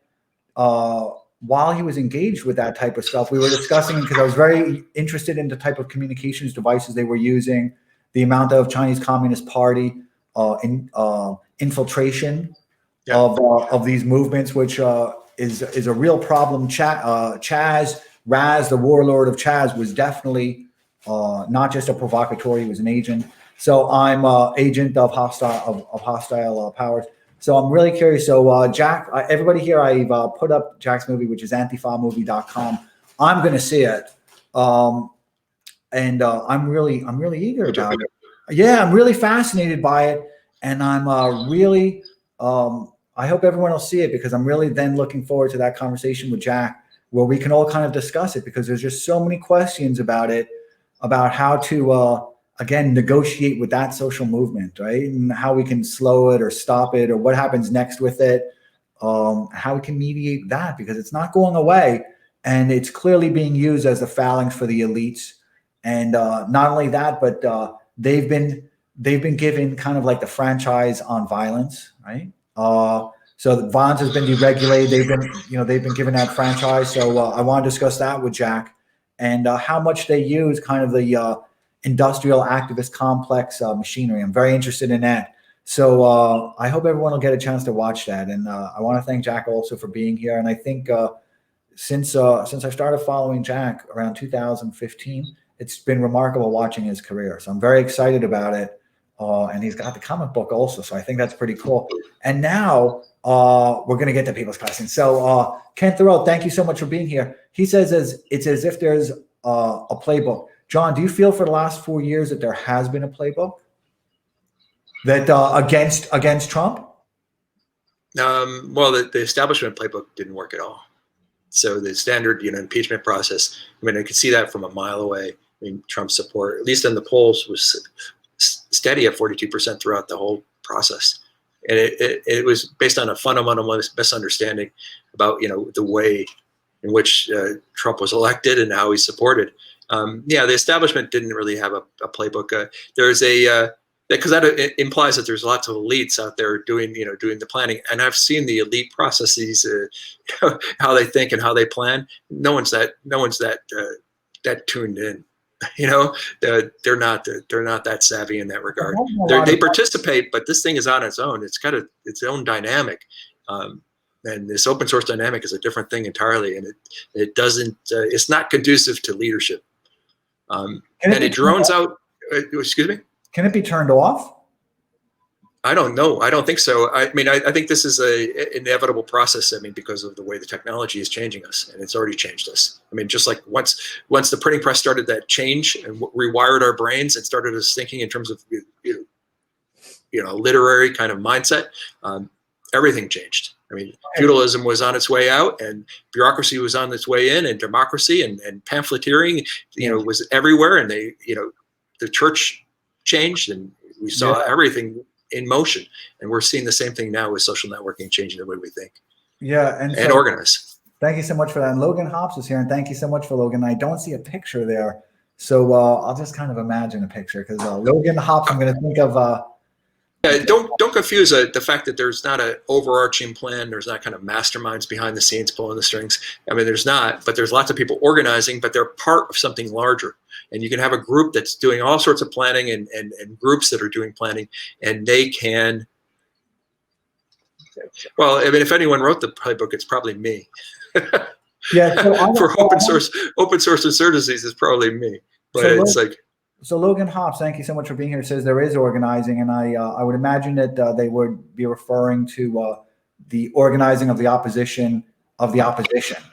while he was engaged with that type of stuff. We were discussing it because I was very interested in the type of communications devices they were using, the amount of Chinese Communist Party infiltration of these movements, which is a real problem. Chaz, Raz, the warlord of Chaz, was definitely not just a provocateur; he was an agent. So I'm agent of hostile powers. So I'm really curious. So Jack, everybody here, I've put up Jack's movie, which is antifamovie.com. I'm going to see it, and I'm really eager about it. Yeah, I'm really fascinated by it, and I'm really. I hope everyone will see it, because I'm really then looking forward to that conversation with Jack where we can all kind of discuss it, because there's just so many questions about it, about how to, again, negotiate with that social movement, right? And how we can slow it or stop it, or what happens next with it, how we can mediate that, because it's not going away. And it's clearly being used as the phalanx for the elites. And not only that, but they've been given kind of like the franchise on violence, right? So the violence has been deregulated. They've been given that franchise. So I want to discuss that with Jack, and how much they use kind of the industrial activist complex machinery. I'm very interested in that. So I hope everyone will get a chance to watch that. And I want to thank Jack also for being here. And I think since I started following Jack around 2015, it's been remarkable watching his career. So I'm very excited about it. And he's got the comic book also. So I think that's pretty cool. And now we're going to get to people's questions. So Ken Thoreau, thank you so much for being here. He says it's as if there's a playbook. John, do you feel for the last 4 years that there has been a playbook that against Trump? Well, the establishment playbook didn't work at all. So the standard, impeachment process, I could see that from a mile away. Trump's support, at least in the polls, was steady at 42% throughout the whole process. And it was based on a fundamental misunderstanding about, the way in which Trump was elected and how he's supported. The establishment didn't really have a playbook. There's because that implies that there's lots of elites out there doing the planning. And I've seen the elite processes, how they think and how they plan. No one's that tuned in. They're not that savvy in that regard. They participate, but this thing is on its own. It's got its own dynamic. And this open source dynamic is a different thing entirely, and it doesn't. It's not conducive to leadership. And it drones out. Excuse me. Can it be turned off? I don't know. I don't think so. I mean, I think this is a inevitable process. I mean, because of the way the technology is changing us, and it's already changed us. I mean, just like once the printing press started that change and rewired our brains, it started us thinking in terms of literary kind of mindset. Everything changed. I mean, feudalism was on its way out, and bureaucracy was on its way in, and democracy and pamphleteering, was everywhere. And the church changed, and we saw everything in motion. And we're seeing the same thing now with social networking changing the way we think. Yeah, and organize. Thank you so much for that. And Logan Hops is here, and thank you so much for Logan. I don't see a picture there, so I'll just kind of imagine a picture, because Logan Hops, I'm going to think of. Don't confuse the fact that there's not an overarching plan. There's not kind of masterminds behind the scenes pulling the strings. I mean, there's not, but there's lots of people organizing, but they're part of something larger. And you can have a group that's doing all sorts of planning and groups that are doing planning, and they can. Well, I mean, if anyone wrote the playbook, it's probably me. Yeah. So for open source insurgencies, it's probably me. But so it's like. So Logan Hops, thank you so much for being here. Says there is organizing, and I would imagine that they would be referring to the organizing of the opposition,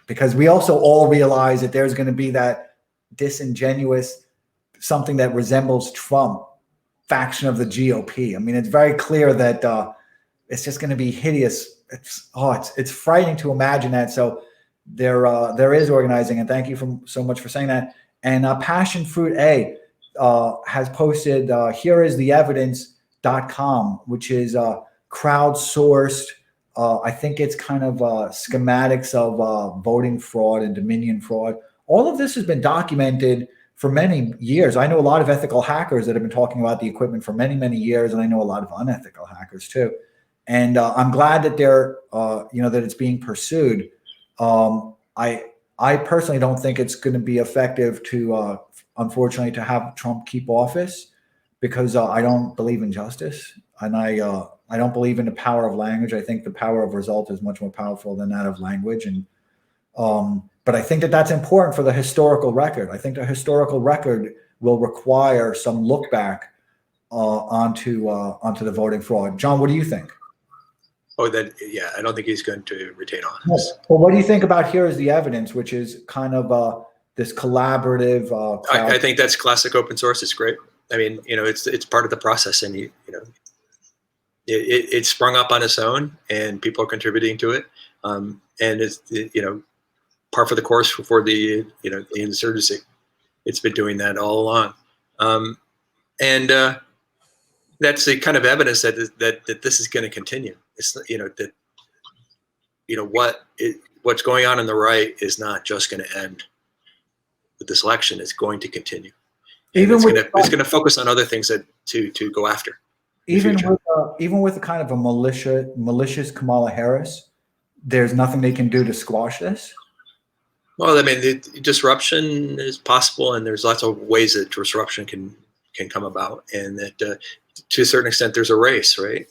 because we also all realize that there's going to be that disingenuous, something that resembles Trump faction of the GOP. I mean, it's very clear that it's just going to be hideous. It's frightening to imagine that. So there is organizing, and thank you so much for saying that. And Passion Fruit A has posted here is the evidence.com, which is crowdsourced. I think it's kind of schematics of voting fraud and Dominion fraud. All of this has been documented for many years. I know a lot of ethical hackers that have been talking about the equipment for many, many years, and I know a lot of unethical hackers too. And I'm glad that they're, that it's being pursued. I personally don't think it's going to be effective to, unfortunately, to have Trump keep office, because I don't believe in justice, and I don't believe in the power of language. I think the power of result is much more powerful than that of language, and but I think that that's important for the historical record. I think the historical record will require some look back onto the voting fraud. John, what do you think? Oh, I don't think he's going to retain office. Well, what do you think about here is the evidence, which is kind of this collaborative. I think that's classic open source. It's great. I mean, it's part of the process, and it sprung up on its own, and people are contributing to it, and it's par for the course for the the insurgency. It's been doing that all along, and that's the kind of evidence that this is going to continue. It's that what's going on the right is not just going to end with this election. It's going to continue. Even it's going to focus on other things to go after. Even with kind of a malicious Kamala Harris, there's nothing they can do to squash this. Well, I mean, the disruption is possible, and there's lots of ways that disruption can come about, and that to a certain extent there's a race, right,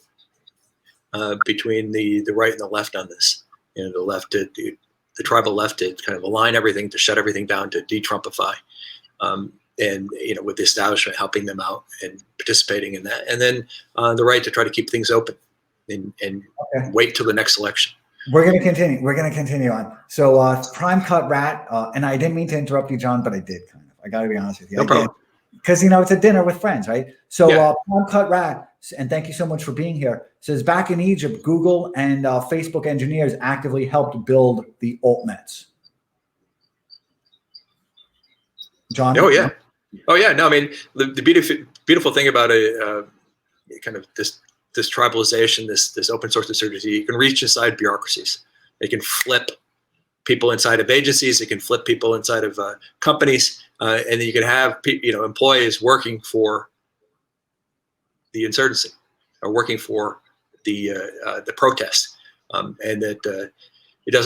between the right and the left on this. The left, the tribal left, to kind of align everything, to shut everything down, to de-Trumpify, and with the establishment helping them out and participating in that, and then the right to try to keep things open and wait till the next election. We're going to continue. We're going to continue on. So Prime Cut Rat, and I didn't mean to interrupt you, John, but I did kind of. I got to be honest with you. No problem. Because it's a dinner with friends, right? So Prime Cut Rat, and thank you so much for being here, says back in Egypt, Google and Facebook engineers actively helped build the altnets. John? Oh yeah. No, I mean, the beautiful thing about kind of this tribalization, this open source insurgency, you can reach inside bureaucracies. They can flip people inside of agencies. It can flip people inside of companies, and then you can have employees working for the insurgency or working for the protest, and that it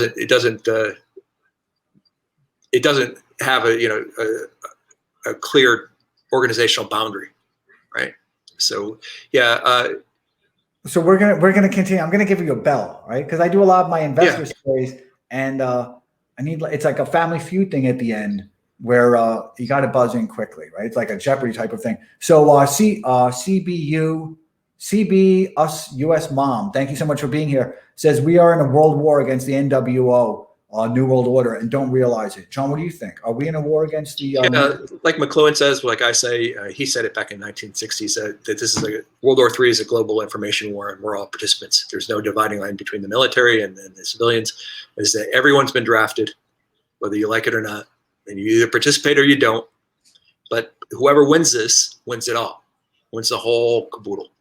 doesn't have a clear organizational boundary, right? So So we're gonna continue. I'm gonna give you a bell, right? Because I do a lot of my investor stories, and I need, it's like a Family Feud thing at the end where you got to buzz in quickly, right? It's like a Jeopardy type of thing. So CB us US Mom, thank you so much for being here. Says we are in a world war against the NWO. New World Order, and don't realize it. John, what do you think? Are we in a war against the? Like McLuhan says, like I say, he said it back in 1960. Said that this is World War III is a global information war, and we're all participants. There's no dividing line between the military and the civilians. Is that everyone's been drafted, whether you like it or not, and you either participate or you don't. But whoever wins this wins it all, wins the whole caboodle.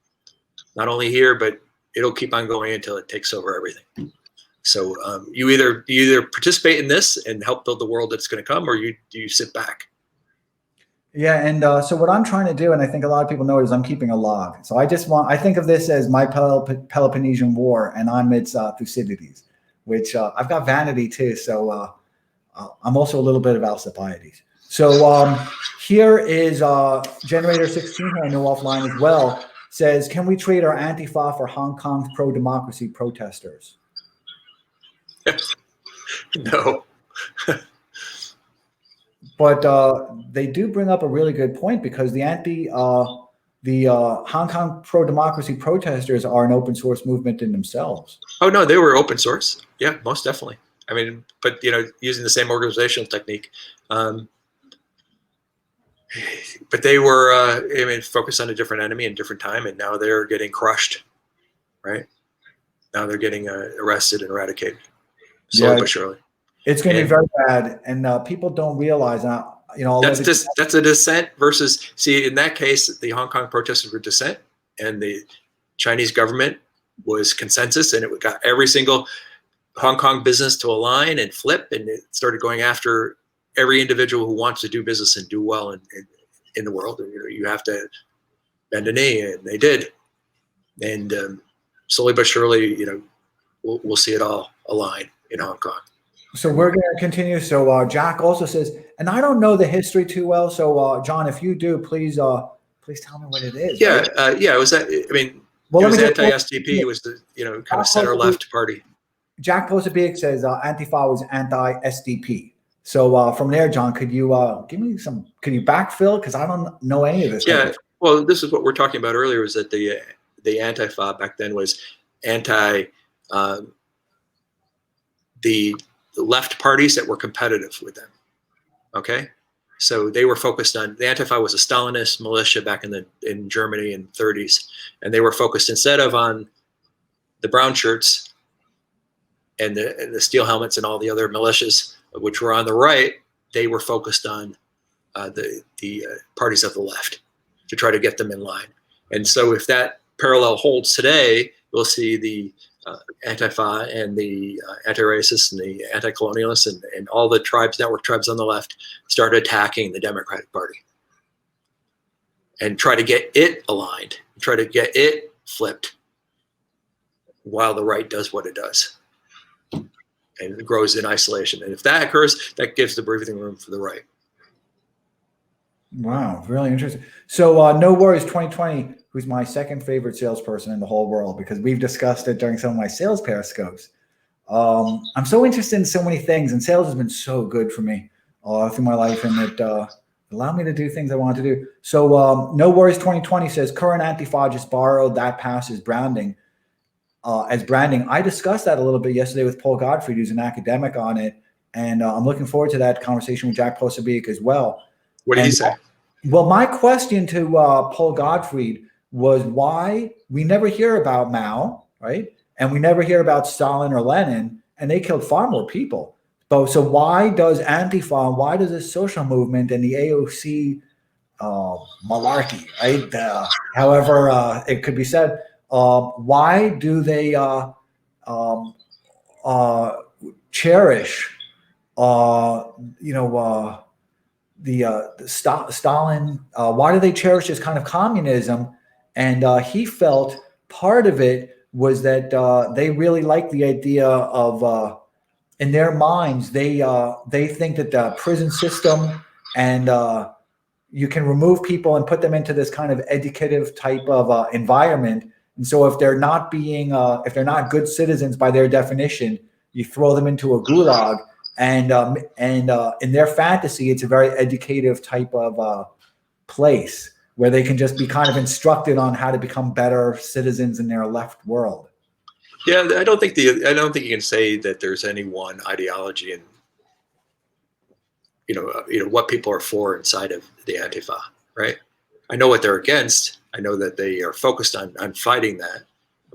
Not only here, but it'll keep on going until it takes over everything. So you either participate in this and help build the world that's going to come, or you sit back. Yeah, and so what I'm trying to do, and I think a lot of people know, is I'm keeping a log. So I think of this as my Peloponnesian War, and I'm its Thucydides, which I've got vanity too. So I'm also a little bit of Alcibiades. So here is Generator 16, who I know offline as well, says, can we trade our Antifa for Hong Kong's pro-democracy protesters? No. But they do bring up a really good point, because the Hong Kong pro-democracy protesters are an open source movement in themselves. Oh no, they were open source. Yeah, most definitely. I mean, but using the same organizational technique. But they were focused on a different enemy and different time, and now they're getting crushed, right? Now they're getting arrested and eradicated. Slowly but surely. It's going to be very bad, and people don't realize. That's a dissent versus. See, in that case, the Hong Kong protesters were dissent, and the Chinese government was consensus, and it got every single Hong Kong business to align and flip, and it started going after every individual who wants to do business and do well in the world. And you have to bend a knee, and they did. And slowly but surely, we'll see it all align in Hong Kong. So we're going to continue. So Jack also says, and I don't know the history too well. So John, if you do, please tell me what it is. Yeah, right? It was that. I mean, it was anti-SDP. It was the kind of center-left party. Jack Posobiec says Antifa was anti-SDP. So from there, John, could you give me some? Can you backfill? Because I don't know any of this. Yeah. Well, this is what we're talking about earlier. Was that the Antifa back then was anti. The left parties that were competitive with them. Okay, so they were focused on, the Antifa was a Stalinist militia back in Germany in the 30s, and they were focused instead of on the brown shirts and the steel helmets and all the other militias which were on the right. They were focused on the parties of the left to try to get them in line. And so if that parallel holds today, we'll see the Antifa and the anti-racists and the anti-colonialists and all the network tribes on the left start attacking the Democratic Party and try to get it aligned, try to get it flipped while the right does what it does and it grows in isolation. And if that occurs, that gives the breathing room for the right. Wow, really interesting. So No Worries 2020, who's my second favorite salesperson in the whole world, because we've discussed it during some of my sales periscopes. I'm so interested in so many things, and sales has been so good for me through my life, and it allowed me to do things I wanted to do. So No Worries 2020 says current Antifa just borrowed that past as branding. I discussed that a little bit yesterday with Paul Gottfried, who's an academic on it, and I'm looking forward to that conversation with Jack Posobiec as well. What did he say? Well, my question to Paul Gottfried was why we never hear about Mao, right? And we never hear about Stalin or Lenin, and they killed far more people. So why does Antifa, why does this social movement and the AOC malarkey, right? However it could be said, why do they cherish, Stalin? Why do they cherish this kind of communism? And he felt part of it was that they really like the idea of, in their minds, they think that the prison system and you can remove people and put them into this kind of educative type of environment, And so if they're not good citizens by their definition, you throw them into a gulag, and in their fantasy, it's a very educative type of place where they can just be kind of instructed on how to become better citizens in their left world. Yeah, I don't think you can say that there's any one ideology in what people are for inside of the Antifa, right? I know what they're against. I know that they are focused on fighting that,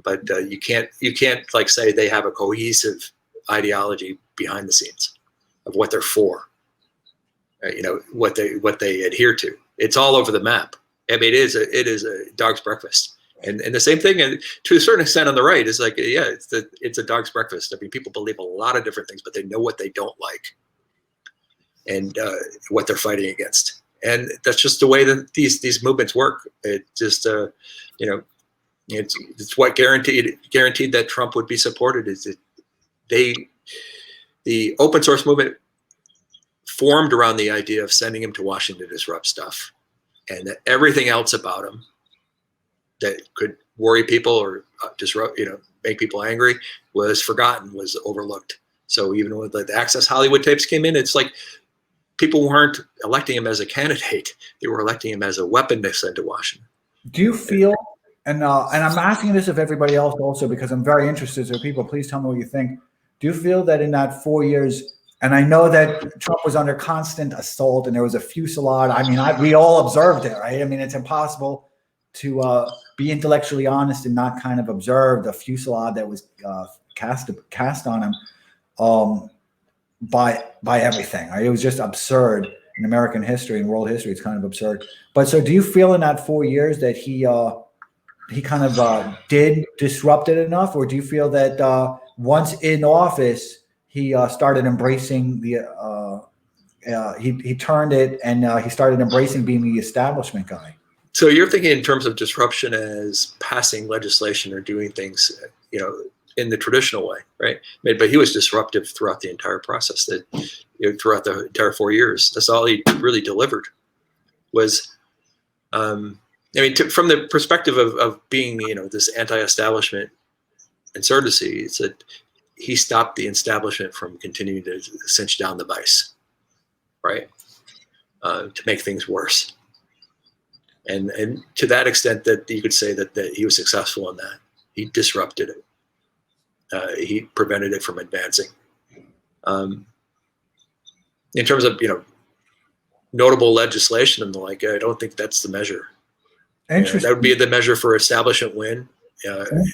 but you can't like say they have a cohesive ideology behind the scenes of what they're for. What they adhere to. It's all over the map. I mean, it is a dog's breakfast, and the same thing, and to a certain extent on the right is like, yeah, it's a dog's breakfast. I mean, people believe a lot of different things, but they know what they don't like and what they're fighting against. And that's just the way that these movements work. It just it's what guaranteed that Trump would be supported. Is that the open source movement formed around the idea of sending him to Washington to disrupt stuff, and that everything else about him that could worry people or disrupt, make people angry, was forgotten, was overlooked. So even when the Access Hollywood tapes came in, it's like people weren't electing him as a candidate; they were electing him as a weapon to send to Washington. Do you feel, and I'm asking this of everybody else also because I'm very interested, so people, please tell me what you think. Do you feel that in that 4 years, and I know that Trump was under constant assault and there was a fusillade. I mean, we all observed it, right? I mean, it's impossible to be intellectually honest and not kind of observe the fusillade that was cast on him by everything. Right? It was just absurd in American history and world history. It's kind of absurd. But so do you feel in that 4 years that he kind of did disrupt it enough, or do you feel that once in office, he started embracing he turned it, and he started embracing being the establishment guy? So you're thinking in terms of disruption as passing legislation or doing things, in the traditional way, right? But he was disruptive throughout the entire process. That throughout the entire 4 years, that's all he really delivered. Was, from the perspective of being, this anti-establishment insurgency, it's that he stopped the establishment from continuing to cinch down the vice, right? To make things worse. And to that extent that you could say that he was successful in that. He disrupted it. He prevented it from advancing. In terms of, notable legislation and the like, I don't think that's the measure. That would be the measure for establishment win,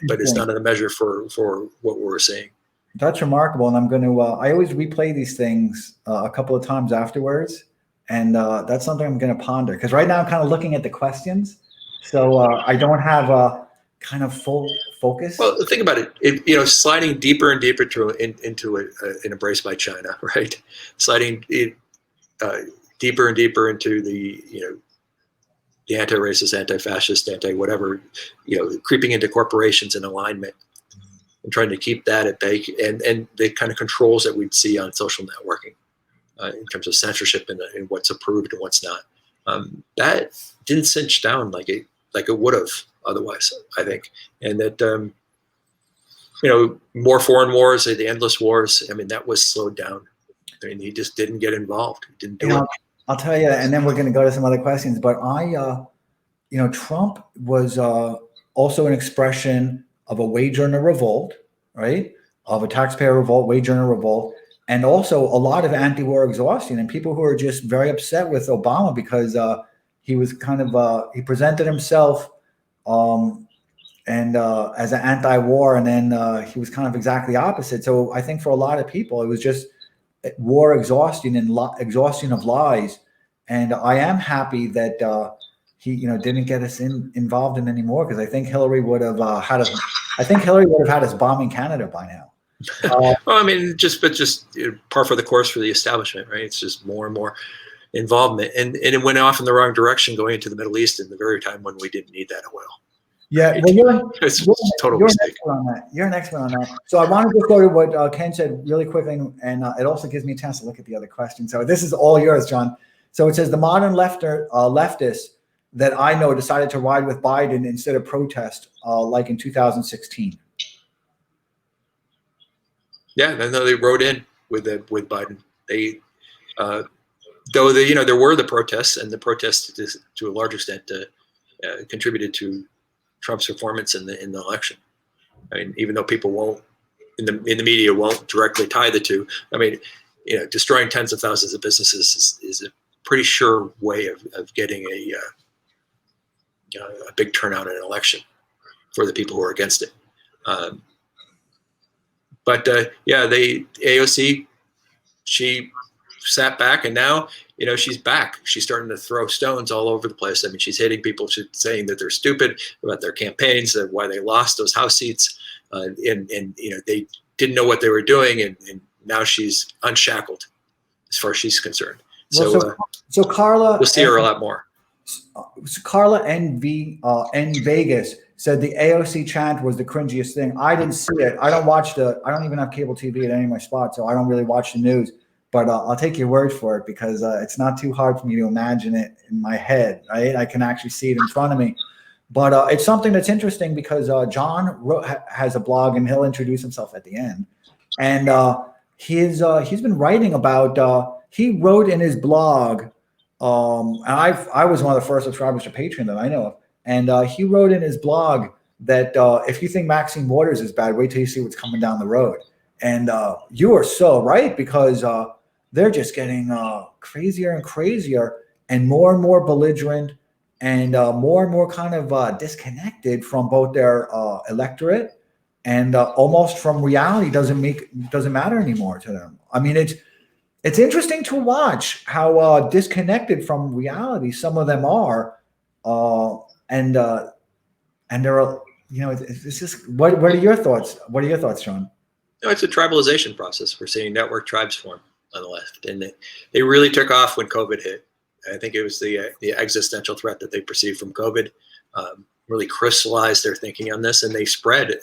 but it's not a measure for what we're seeing. That's remarkable, and I'm going to. I always replay these things a couple of times afterwards, and that's something I'm going to ponder. Because right now I'm kind of looking at the questions, so I don't have a kind of full focus. Well, think about it. Sliding deeper and deeper into an embrace by China, right? Sliding deeper and deeper into the anti-racist, anti-fascist, anti-whatever, creeping into corporations and alignment. And trying to keep that at bay, and the kind of controls that we'd see on social networking in terms of censorship and what's approved and what's not. That didn't cinch down like it would have otherwise, I think. And that more foreign wars, the endless wars. I mean, that was slowed down. I mean, he just didn't get involved. He didn't do it. I'll tell you, and then we're going to go to some other questions. But Trump was also an expression of a wage earner revolt, right? Of a taxpayer revolt, wage earner revolt, and also a lot of anti-war exhaustion and people who are just very upset with Obama because he was kind of he presented himself as an anti-war, and then he was kind of exactly opposite. So I think for a lot of people, it was just war exhaustion and exhaustion of lies. And I am happy that he, didn't get us involved in anymore, because I think Hillary would have had us. I think Hillary would have had us bombing Canada by now. Well, I mean, just par for the course for the establishment, right? It's just more and more involvement, and it went off in the wrong direction, going into the Middle East in the very time when we didn't need that oil. Yeah, well, it's a total mistake. You're an expert on that. So I want to just go to what Ken said really quickly, and it also gives me a chance to look at the other questions. So this is all yours, John. So it says the modern leftist that I know decided to ride with Biden instead of protest, like in 2016. Yeah, I know they wrote in with Biden. They, though there were the protests, and the protests to a large extent contributed to Trump's performance in the election. I mean, even though people won't in the media won't directly tie the two. I mean, destroying tens of thousands of businesses is a pretty sure way of getting a big turnout in an election for the people who are against it. But AOC, she sat back, and now she's back. She's starting to throw stones all over the place. I mean, she's hitting people, she's saying that they're stupid about their campaigns, that why they lost those House seats, and they didn't know what they were doing, and now she's unshackled as far as she's concerned. Well, so Carla, we'll see her a lot more. So Carla N Vegas said the AOC chant was the cringiest thing. I didn't see it. I don't even have cable TV at any of my spots, so I don't really watch the news. But I'll take your word for it, because it's not too hard for me to imagine it in my head. Right? I can actually see it in front of me. But it's something that's interesting, because John has a blog, and he'll introduce himself at the end. And he's been writing about. He wrote in his blog, and I was one of the first subscribers to Patreon that I know of. And he wrote in his blog that if you think Maxine Waters is bad, wait till you see what's coming down the road. And you are so right, because they're just getting crazier and crazier, and more belligerent, and more kind of disconnected from both their electorate, and almost from reality. Doesn't matter anymore to them. I mean, it's interesting to watch how disconnected from reality some of them are, and they're it's just what are your thoughts? What are your thoughts, Sean? No, it's a tribalization process. We're seeing network tribes form on the left, and they really took off when COVID hit. I think it was the existential threat that they perceived from COVID really crystallized their thinking on this, and they spread.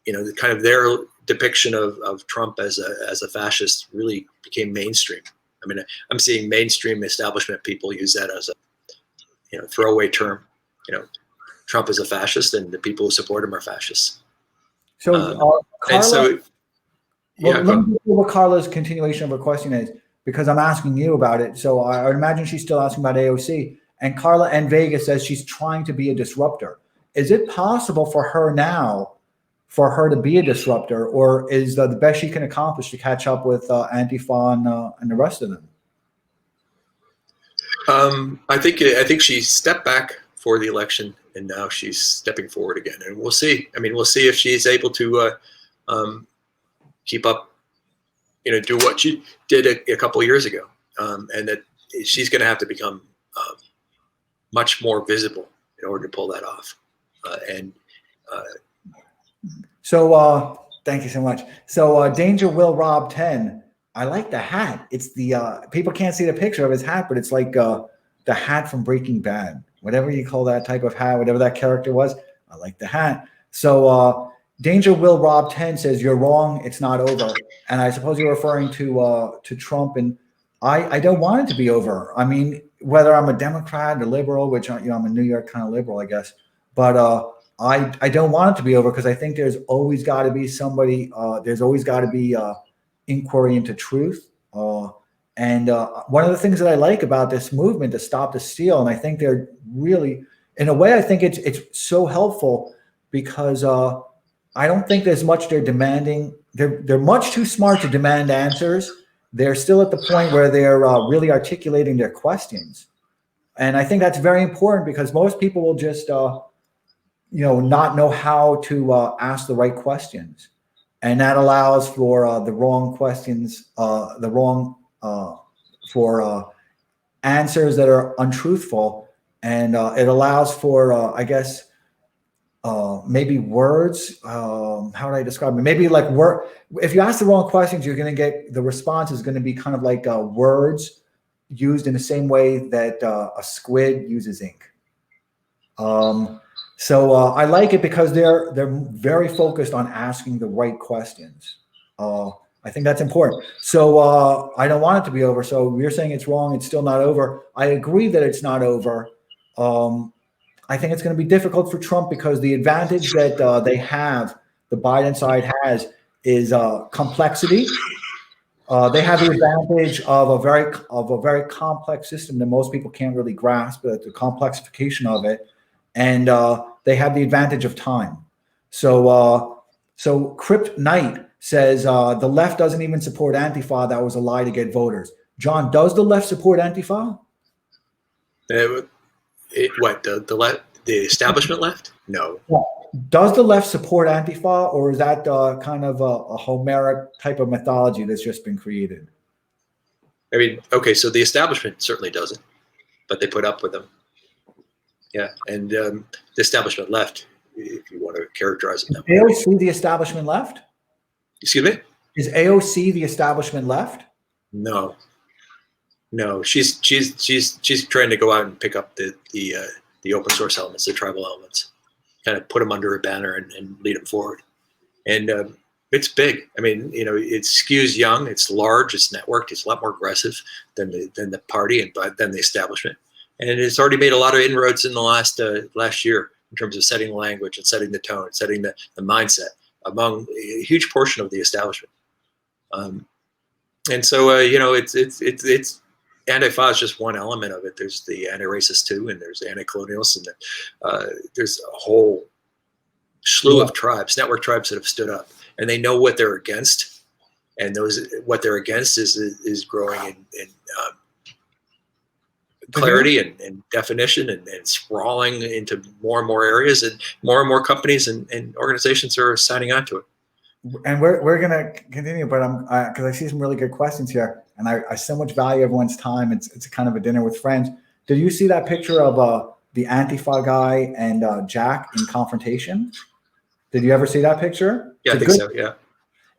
The kind of their depiction of Trump as a fascist really became mainstream. I mean, I'm seeing mainstream establishment people use that as a throwaway term. Trump is a fascist, and the people who support him are fascists. So, Carla, let me see what Carla's continuation of her question is, because I'm asking you about it. So I would imagine she's still asking about AOC. And Carla N Vegas says she's trying to be a disruptor. Is it possible for her now, for her to be a disruptor, or is the best she can accomplish to catch up with Antifa and the rest of them? I think she stepped back for the election, and now she's stepping forward again, and we'll see. I mean, we'll see if she's able to keep up, do what she did a couple of years ago, and that she's going to have to become much more visible in order to pull that off. So thank you so much. So Danger Will Rob 10. I like the hat. It's the people can't see the picture of his hat, but it's like the hat from Breaking Bad. Whatever you call that type of hat, whatever that character was, I like the hat. So Danger Will Rob 10 says, "You're wrong. It's not over." And I suppose you're referring to Trump. And I don't want it to be over. I mean, whether I'm a Democrat or liberal, which I'm a New York kind of liberal, I guess. But I don't want it to be over, because I think there's always got to be somebody. There's always got to be inquiry into truth. And one of the things that I like about this movement to stop the steal, and I think they're really, in a way, I think it's so helpful, because I don't think there's much they're demanding. They're much too smart to demand answers. They're still at the point where they're really articulating their questions. And I think that's very important, because most people will just, not know how to ask the right questions. And that allows for the wrong questions, for answers that are untruthful. And it allows for, I guess, maybe words. How would I describe it? Maybe like if you ask the wrong questions, you're going to get, the response is going to be kind of like words used in the same way that a squid uses ink. So I like it, because they're very focused on asking the right questions. I think that's important. So I don't want it to be over. So you're saying it's wrong. It's still not over. I agree that it's not over. I think it's going to be difficult for Trump because the advantage that they have, the Biden side has, is complexity. They have the advantage of a very complex system that most people can't really grasp, the complexification of it, and they have the advantage of time. So Crypt Knight says the left doesn't even support Antifa. That was a lie to get voters. John, does the left support Antifa? The establishment left? No. Yeah. Does the left support Antifa, or is that kind of a Homeric type of mythology that's just been created? I mean, okay, so the establishment certainly doesn't, but they put up with them. Yeah, and the establishment left, if you want to characterize it that way. AOC the establishment left? Excuse me? Is AOC the establishment left? No. She's trying to go out and pick up the open source elements, the tribal elements, kind of put them under a banner and lead them forward. And it's big. I mean, it skews young. It's large. It's networked. It's a lot more aggressive than the party and than the establishment. And it's already made a lot of inroads in the last year in terms of setting the language and setting the tone, setting the mindset among a huge portion of the establishment. And so it's Antifa is just one element of it. There's the anti-racist too, and there's the anti-colonialists, and there's a whole slew of tribes, network tribes that have stood up, and they know what they're against, and what they're against is growing in clarity and definition and sprawling into more and more areas, and more companies and organizations are signing on to it. And we're going to continue, but because I see some really good questions here, and I so much value everyone's time. It's a kind of a dinner with friends. Did you see that picture of the Antifa guy and Jack in confrontation? Did you ever see that picture? Yeah, I think so. Yeah,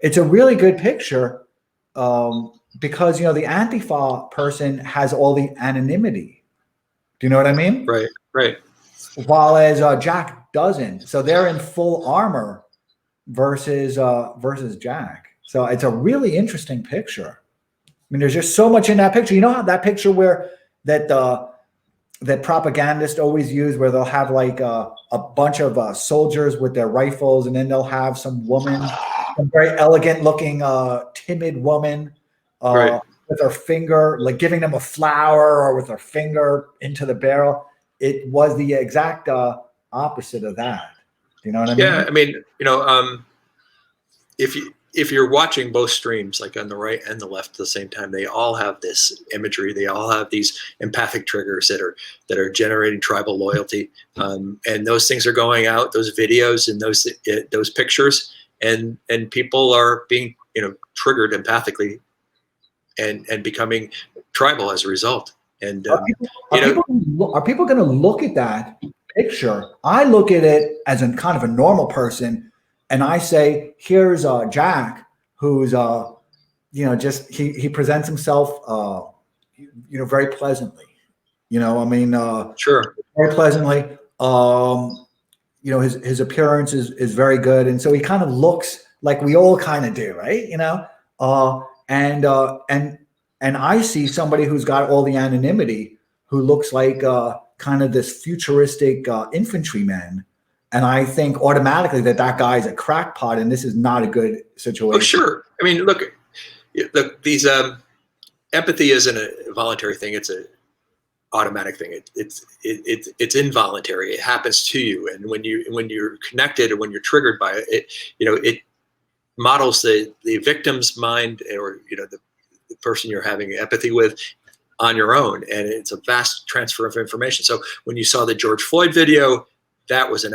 it's a really good picture because the Antifa person has all the anonymity. Do you know what I mean? Right. While as Jack doesn't, so they're in full armor versus Jack. So it's a really interesting picture. I mean, there's just so much in that picture. You know how that picture where that propagandists always use, where they'll have like a bunch of soldiers with their rifles, and then they'll have some woman, some very elegant looking timid woman with her finger, like giving them a flower, or with her finger into the barrel. It was the exact opposite of that. You know what I mean? Yeah, I mean, if you're watching both streams, like on the right and the left at the same time, they all have this imagery. They all have these empathic triggers that are generating tribal loyalty, and those things are going out. Those videos and those pictures, and people are being triggered empathically, and becoming tribal as a result. And are people going to look at that picture? I look at it as a kind of a normal person, and I say, here's Jack, who's just he presents himself very pleasantly. Sure, very pleasantly. His appearance is very good, and so he kind of looks like we all kind of do, right? And I see somebody who's got all the anonymity, who looks like kind of this futuristic infantryman. And I think automatically that guy's a crackpot, and this is not a good situation. Oh, sure. I mean, look, these empathy isn't a voluntary thing; it's an automatic thing. It's involuntary. It happens to you, and when you're connected, or when you're triggered by it, it models the victim's mind, or the person you're having empathy with, on your own, and it's a vast transfer of information. So when you saw the George Floyd video, that was an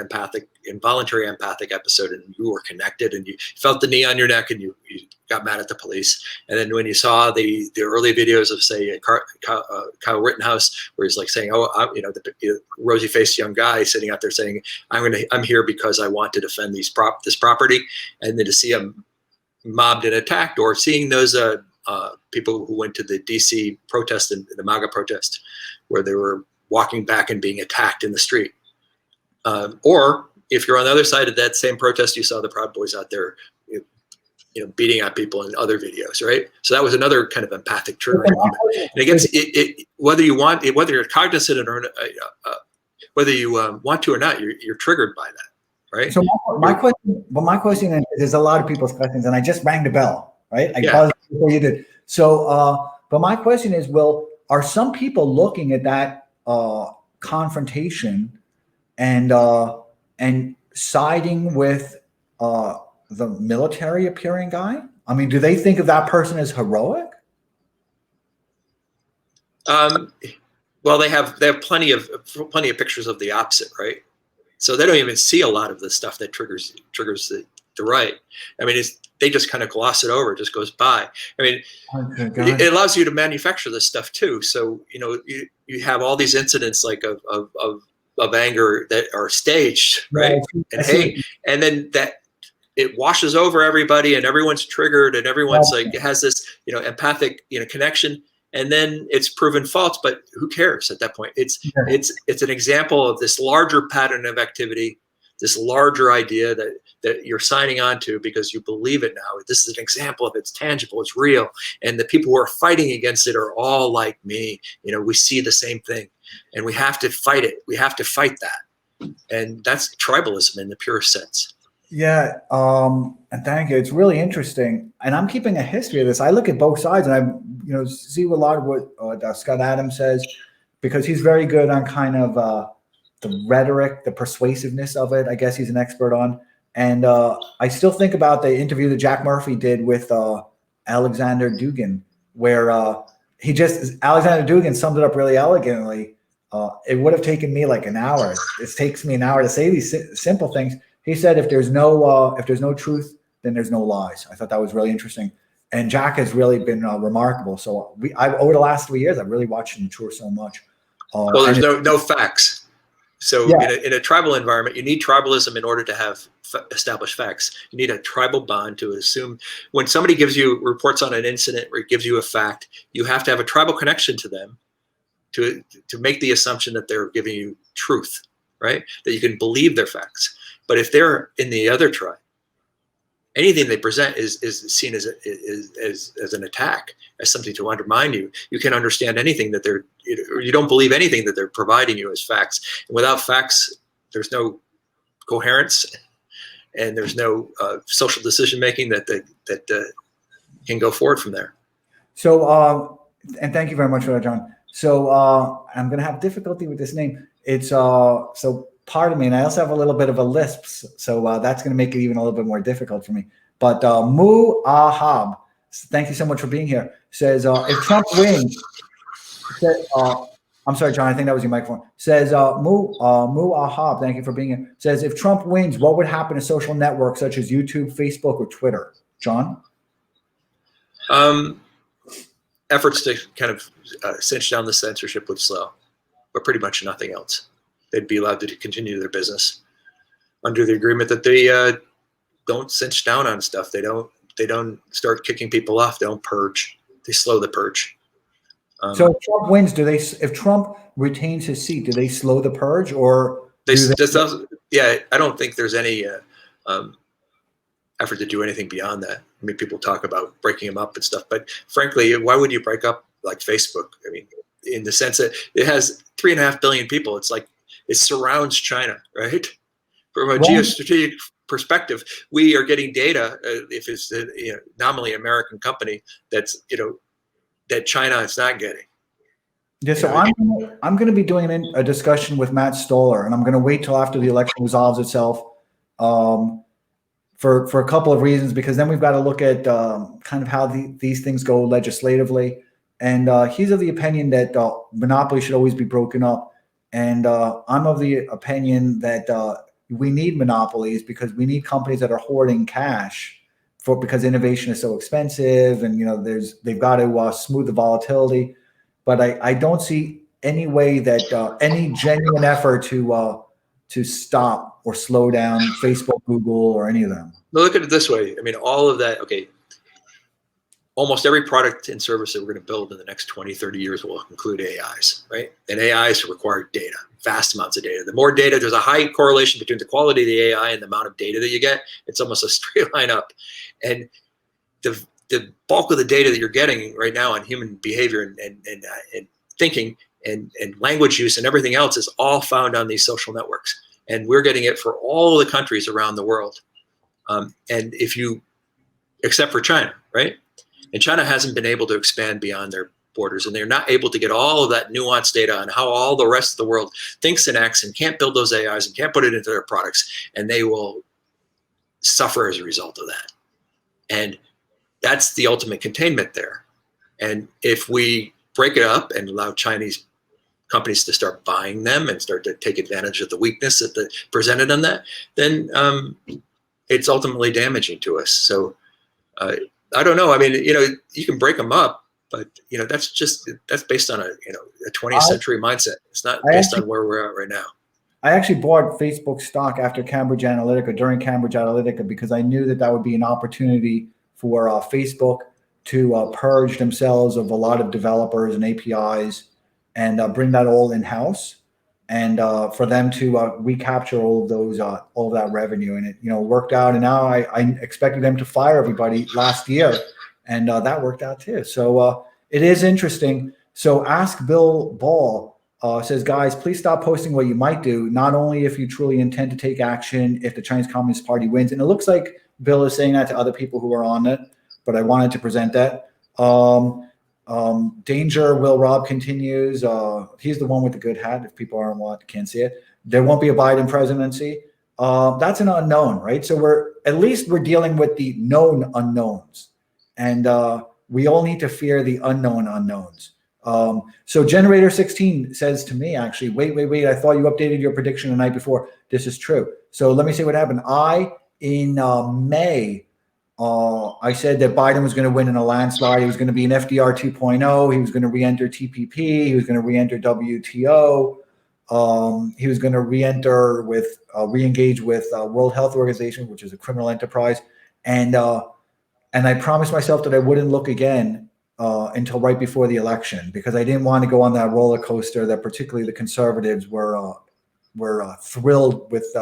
involuntary empathic episode, and you were connected, and you felt the knee on your neck, and you got mad at the police. And then when you saw the early videos of, say, Kyle Rittenhouse, where he's like saying, the rosy-faced young guy sitting out there saying, I'm here because I want to defend this property, and then to see him mobbed and attacked, or seeing those people who went to the DC protest and the MAGA protest, where they were walking back and being attacked in the street. Or if you're on the other side of that same protest, you saw the Proud Boys out there, beating at people in other videos, right? So that was another kind of empathic trigger moment. And again, whether you're cognizant whether you want to or not, you're triggered by that, right? So my question is, there's a lot of people's questions, and I just rang the bell, right? I Yeah. buzzed before you did. So, but my question is, are some people looking at that confrontation and siding with the military appearing guy? I mean, do they think of that person as heroic? Well, they have plenty of pictures of the opposite, right? So they don't even see a lot of the stuff that triggers the right. I mean, they just kind of gloss it over. It just goes by. I mean, it allows you to manufacture this stuff too. So, you know, you have all these incidents like of anger that are staged, right? And hate, and then that it washes over everybody, and everyone's triggered, and everyone's like, it has this, you know, empathic, you know, connection. And then it's proven false, but who cares at that point? It's an example of this larger pattern of activity, this larger idea that you're signing on to because you believe it now. This is an example of it's tangible, it's real. And the people who are fighting against it are all like me. You know, we see the same thing, and we have to fight it. We have to fight that. And that's tribalism in the purest sense. Yeah, and thank you. It's really interesting, and I'm keeping a history of this. I look at both sides, and I, see a lot of what Scott Adams says, because he's very good on kind of the rhetoric, the persuasiveness of it. I guess he's an expert on, and I still think about the interview that Jack Murphy did with Alexander Dugin, where Alexander Dugin summed it up really elegantly. It would have taken me like an hour. It takes me an hour to say these simple things. He said, if there's no truth, then there's no lies. I thought that was really interesting. And Jack has really been remarkable. So over the last 3 years, I've really watched him mature so much. Well, there's no facts. So in a tribal environment, you need tribalism in order to have established facts. You need a tribal bond to assume when somebody gives you reports on an incident or gives you a fact, you have to have a tribal connection to them to make the assumption that they're giving you truth, right? That you can believe their facts. But if they're in the other tribe, anything they present is seen as an attack, as something to undermine you. You can't understand anything that you don't believe anything that they're providing you as facts. And without facts, there's no coherence, and there's no social decision making that can go forward from there. So, and thank you very much for that, John. So I'm going to have difficulty with this name. It's so. Pardon me, and I also have a little bit of a lisp, so that's going to make it even a little bit more difficult for me. But Mu Ahab, thank you so much for being here, says, if Trump wins, I'm sorry, John, I think that was your microphone, says, Mu Ahab, thank you for being here, says, if Trump wins, what would happen to social networks such as YouTube, Facebook, or Twitter? John? Efforts to kind of cinch down the censorship would slow, but pretty much nothing else. They'd be allowed to continue their business under the agreement that they don't cinch down on stuff. They don't start kicking people off. They don't purge. They slow the purge. So if Trump wins, if Trump retains his seat, do they slow the purge, or? I don't think there's any effort to do anything beyond that. I mean, people talk about breaking them up and stuff, but frankly, why would you break up like Facebook? I mean, in the sense that it has 3.5 billion people. It's like, it surrounds China, right? From a geostrategic perspective, we are getting data. If it's nominally an American company, that China is not getting. Yeah, so I'm going to be doing a discussion with Matt Stoller, and I'm going to wait till after the election resolves itself, for a couple of reasons. Because then we've got to look at kind of how these things go legislatively, and he's of the opinion that monopoly should always be broken up. And I'm of the opinion that we need monopolies because we need companies that are hoarding cash because innovation is so expensive, and they've got to smooth the volatility. But I don't see any way that any genuine effort to stop or slow down Facebook, Google, or any of them. Look at it this way. I mean, all of that. Okay. Almost every product and service that we're going to build in the next 20, 30 years will include AIs, right? And AIs require data, vast amounts of data. The more data, there's a high correlation between the quality of the AI and the amount of data that you get. It's almost a straight line up. And the bulk of the data that you're getting right now on human behavior and thinking and language use and everything else is all found on these social networks. And we're getting it for all the countries around the world. And if you, except for China, right? And China hasn't been able to expand beyond their borders, and they're not able to get all of that nuanced data on how all the rest of the world thinks and acts and can't build those AIs and can't put it into their products, and they will suffer as a result of that. And that's the ultimate containment there. And if we break it up and allow Chinese companies to start buying them and start to take advantage of the weakness that presented on that, then it's ultimately damaging to us. So I don't know. I mean, you can break them up, but that's based on a 20th century mindset. It's not based on where we're at right now. I actually bought Facebook stock after Cambridge Analytica, during Cambridge Analytica, because I knew that would be an opportunity for Facebook to purge themselves of a lot of developers and APIs and bring that all in-house, and for them to recapture all of that revenue. And it worked out. And now I expected them to fire everybody last year, and that worked out too. So it is interesting. So Ask Bill Ball says, guys, please stop posting what you might do, not only if you truly intend to take action if the Chinese Communist Party wins. And it looks like Bill is saying that to other people who are on it, but I wanted to present that. Danger Will Robb continues. He's the one with the good hat. If people can't see it, there won't be a Biden presidency. That's an unknown, right? So we're dealing with the known unknowns, and we all need to fear the unknown unknowns. So Generator 16 says to me, actually, wait, I thought you updated your prediction the night before. This is true. So let me say what happened. In May, I said that Biden was going to win in a landslide. He was going to be an FDR 2.0. He was going to re-enter TPP. He was going to re-enter WTO. He was going to re-engage with World Health Organization, which is a criminal enterprise. And I promised myself that I wouldn't look again until right before the election, because I didn't want to go on that roller coaster that particularly the conservatives were thrilled with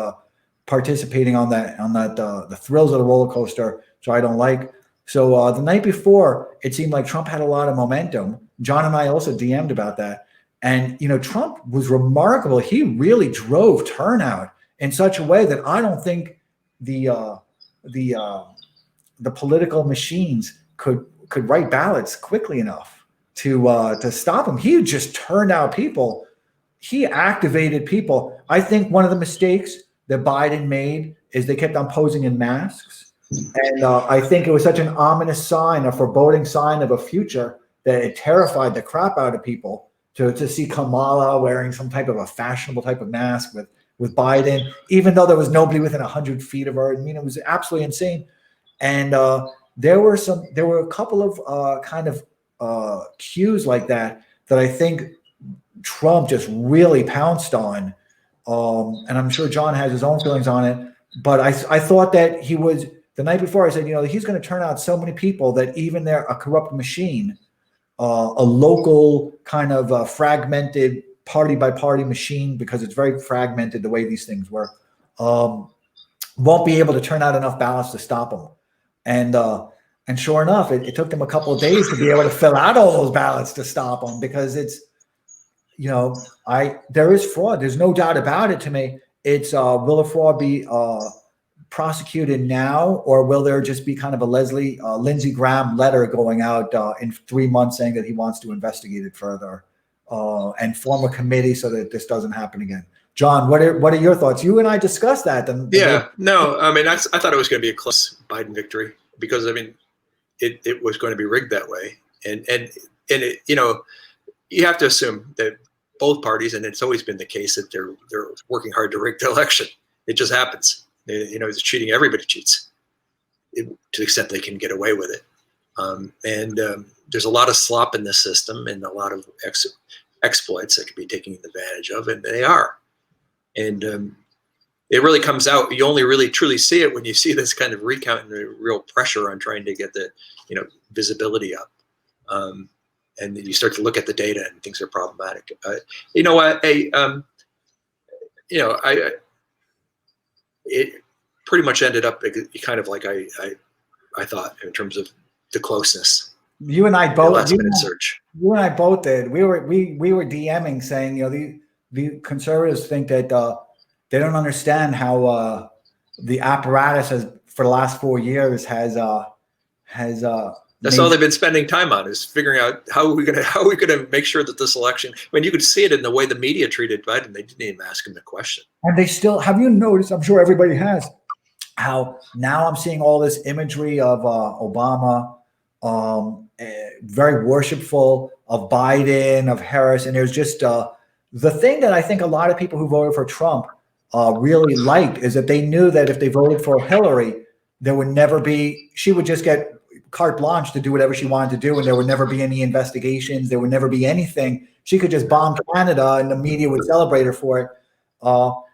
participating on the thrills of the roller coaster, which I don't like. So the night before, it seemed like Trump had a lot of momentum. John and I also DM'd about that. And, Trump was remarkable. He really drove turnout in such a way that I don't think the political machines could write ballots quickly enough to stop him. He just turned out people. He activated people. I think one of the mistakes that Biden made is they kept on posing in masks. And I think it was such an ominous sign, a foreboding sign of a future, that it terrified the crap out of people to see Kamala wearing some type of a fashionable type of mask with Biden, even though there was nobody within 100 feet of her. I mean, it was absolutely insane. And there were a couple of kind of cues like that I think Trump just really pounced on. And I'm sure John has his own feelings on it, but I thought that he was, the night before I said, he's going to turn out so many people that even they're a corrupt machine, a local kind of fragmented party by party machine, because it's very fragmented the way these things work, won't be able to turn out enough ballots to stop them. And sure enough, it took them a couple of days to be able to fill out all those ballots to stop them, because it's, there is fraud. There's no doubt about it to me. It's will the fraud be prosecuted now, or will there just be kind of a Lindsey Graham letter going out in 3 months saying that he wants to investigate it further and form a committee so that this doesn't happen again? John, what are your thoughts? You and I discussed that. No, I mean, I thought it was going to be a close Biden victory, because I mean, it was going to be rigged that way, and it, you have to assume that both parties, and it's always been the case, that they're working hard to rig the election. It just happens. It's cheating. Everybody cheats to the extent they can get away with it. There's a lot of slop in this system and a lot of exploits that can be taken advantage of, and they are. And it really comes out. You only really truly see it when you see this kind of recount and the real pressure on trying to get the visibility up. And then you start to look at the data and things are problematic. You know what? It pretty much ended up kind of like I thought, in terms of the closeness. You and I a both. last minute search. You and I both did. We were DMing saying, the conservatives think that they don't understand how the apparatus has for the last 4 years has That's all they've been spending time on, is figuring out how are we gonna make sure that this election. I mean, you could see it in the way the media treated Biden. They didn't even ask him the question. And they still, have you noticed? I'm sure everybody has. How now I'm seeing all this imagery of Obama, very worshipful, of Biden, of Harris, and there's just the thing that I think a lot of people who voted for Trump really liked is that they knew that if they voted for Hillary, there would never be. She would just get carte blanche to do whatever she wanted to do, and there would never be any investigations. There would never be anything. She could just bomb Canada, and the media would celebrate her for it.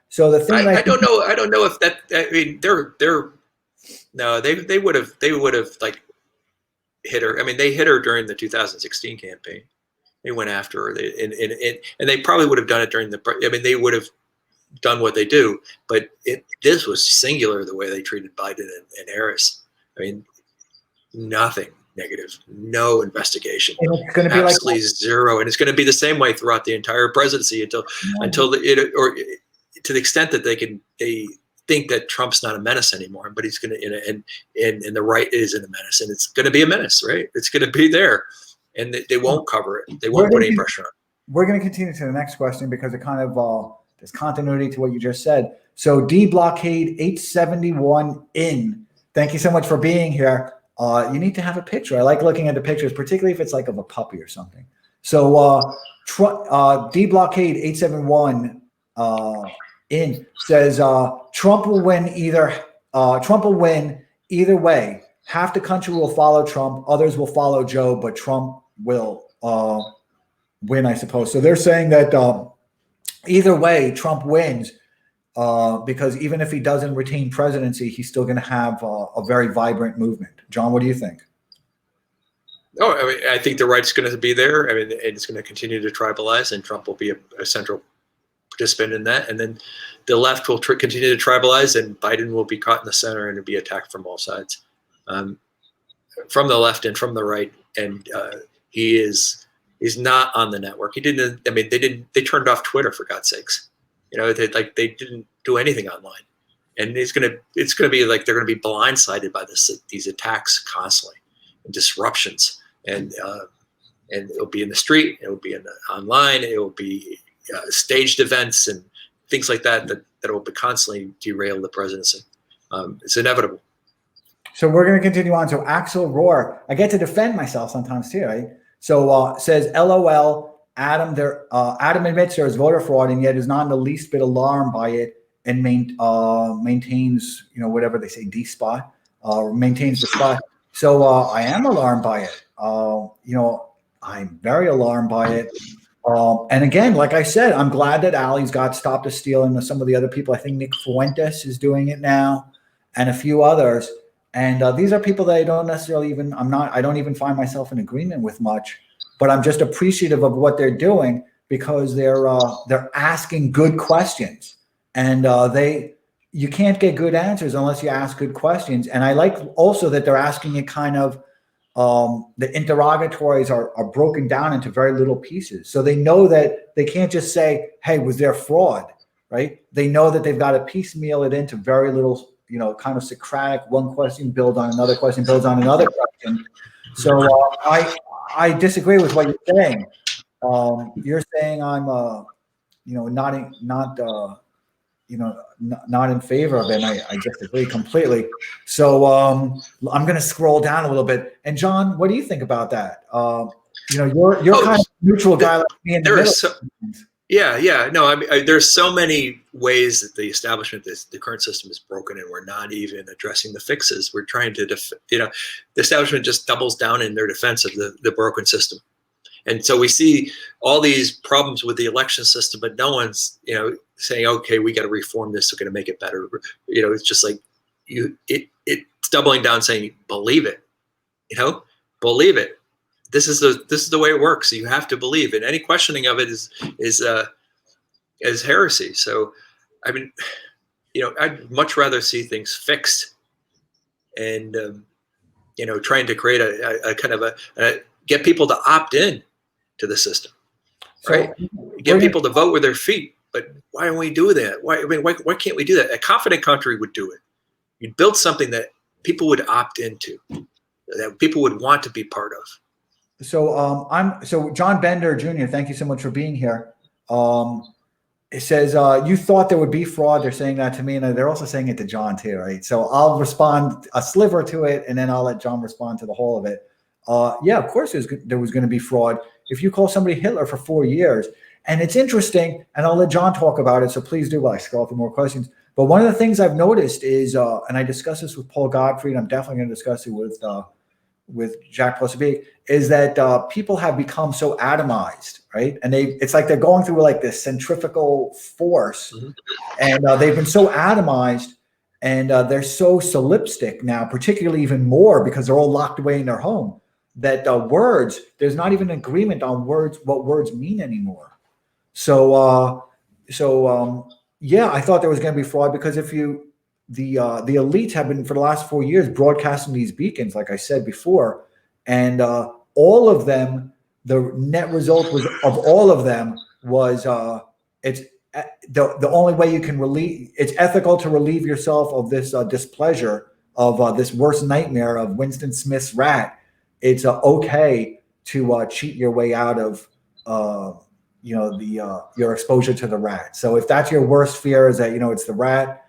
So the thing I don't know. I don't know if that. I mean, they would have like hit her. I mean, they hit her during the 2016 campaign. They went after her, and they probably would have done it during the. I mean, they would have done what they do, but this was singular the way they treated Biden and Harris. I mean, nothing negative, no investigation, and it's going to be absolutely like zero, and it's going to be the same way throughout the entire presidency until to the extent that they think that Trump's not a menace anymore, but he's going to and the right isn't a menace, and it's going to be a menace, right? It's going to be there, and they won't cover it. They won't put any pressure on it. We're going to continue to the next question because it kind of there's continuity to what you just said. So D-Blockade 871 in. Thank you so much for being here. You need to have a picture. I like looking at the pictures, particularly if it's like of a puppy or something. So D-Blockade 871 in says Trump will win either way. Half the country will follow Trump, others will follow Joe, but Trump will win, I suppose. So they're saying that either way, Trump wins because even if he doesn't retain presidency, he's still going to have a very vibrant movement. John, what do you think? Oh, I mean, I think the right's going to be there. I mean, it's going to continue to tribalize, and Trump will be a central participant in that. And then the left will continue to tribalize, and Biden will be caught in the center and be attacked from all sides, from the left and from the right. And he's not on the network. He didn't. I mean, they turned off Twitter, for God's sakes. They didn't do anything online, and it's gonna be like they're gonna be blindsided by these attacks constantly, and disruptions, and it'll be in the street, it'll be online, it will be staged events and things like that will constantly derail the presidency. It's inevitable. So we're going to continue on. So Axel Rohr, I get to defend myself sometimes too, right? So says, LOL. Adam admits there is voter fraud and yet is not in the least bit alarmed by it and maintains, whatever they say, D-spot, maintains the spot. So I am alarmed by it. I'm very alarmed by it. And again, like I said, I'm glad that Ali's got Stop the Steal and some of the other people. I think Nick Fuentes is doing it now and a few others. And these are people that I don't necessarily I don't even find myself in agreement with much. But I'm just appreciative of what they're doing because they're asking good questions, and you can't get good answers unless you ask good questions. And I like also that they're asking it kind of the interrogatories are broken down into very little pieces, so they know that they can't just say, "Hey, was there fraud?" Right? They know that they've got to piecemeal it into very little, kind of Socratic. One question builds on another question, builds on another question. So I disagree with what you're saying. You're saying I'm, not in favor of it. And I disagree completely. So I'm going to scroll down a little bit. And John, what do you think about that? You're kind of a neutral guy like me in the middle. Yeah. No, I mean, there's so many ways that the establishment, the current system is broken, and we're not even addressing the fixes. We're trying to, the establishment just doubles down in their defense of the broken system. And so we see all these problems with the election system, but no one's, saying, okay, we got to reform this. We're going to make it better. It's just like it's doubling down saying, believe it, believe it. This is the way it works. You have to believe, and any questioning of it is heresy. So, I mean, I'd much rather see things fixed, and trying to create a kind of get people to opt in to the system, right? Get people to vote with their feet. But why don't we do that? Why can't we do that? A confident country would do it. You'd build something that people would opt into, that people would want to be part of. So John Bender Jr., thank you so much for being here. It says, you thought there would be fraud. They're saying that to me, and they're also saying it to John too, right? So I'll respond a sliver to it, and then I'll let John respond to the whole of it. Yeah, of course there was going to be fraud. If you call somebody Hitler for 4 years, and it's interesting, and I'll let John talk about it, so please do while I scroll through more questions. But one of the things I've noticed is, and I discussed this with Paul Godfrey, and I'm definitely going to discuss it with Jack Posobiec, is that people have become so atomized, right? And it's like they're going through like this centrifugal force, and they've been so atomized, and they're so solipsistic now, particularly even more because they're all locked away in their home, that words, there's not even an agreement on what words mean anymore. So yeah, I thought there was going to be fraud because the elites have been for the last 4 years broadcasting these beacons, like I said before, and all of them, the net result of all of them was it's the only way you can it's ethical to relieve yourself of this displeasure of this worst nightmare of Winston Smith's rat. It's okay to cheat your way out of your exposure to the rat. So if that's your worst fear, is that it's the rat.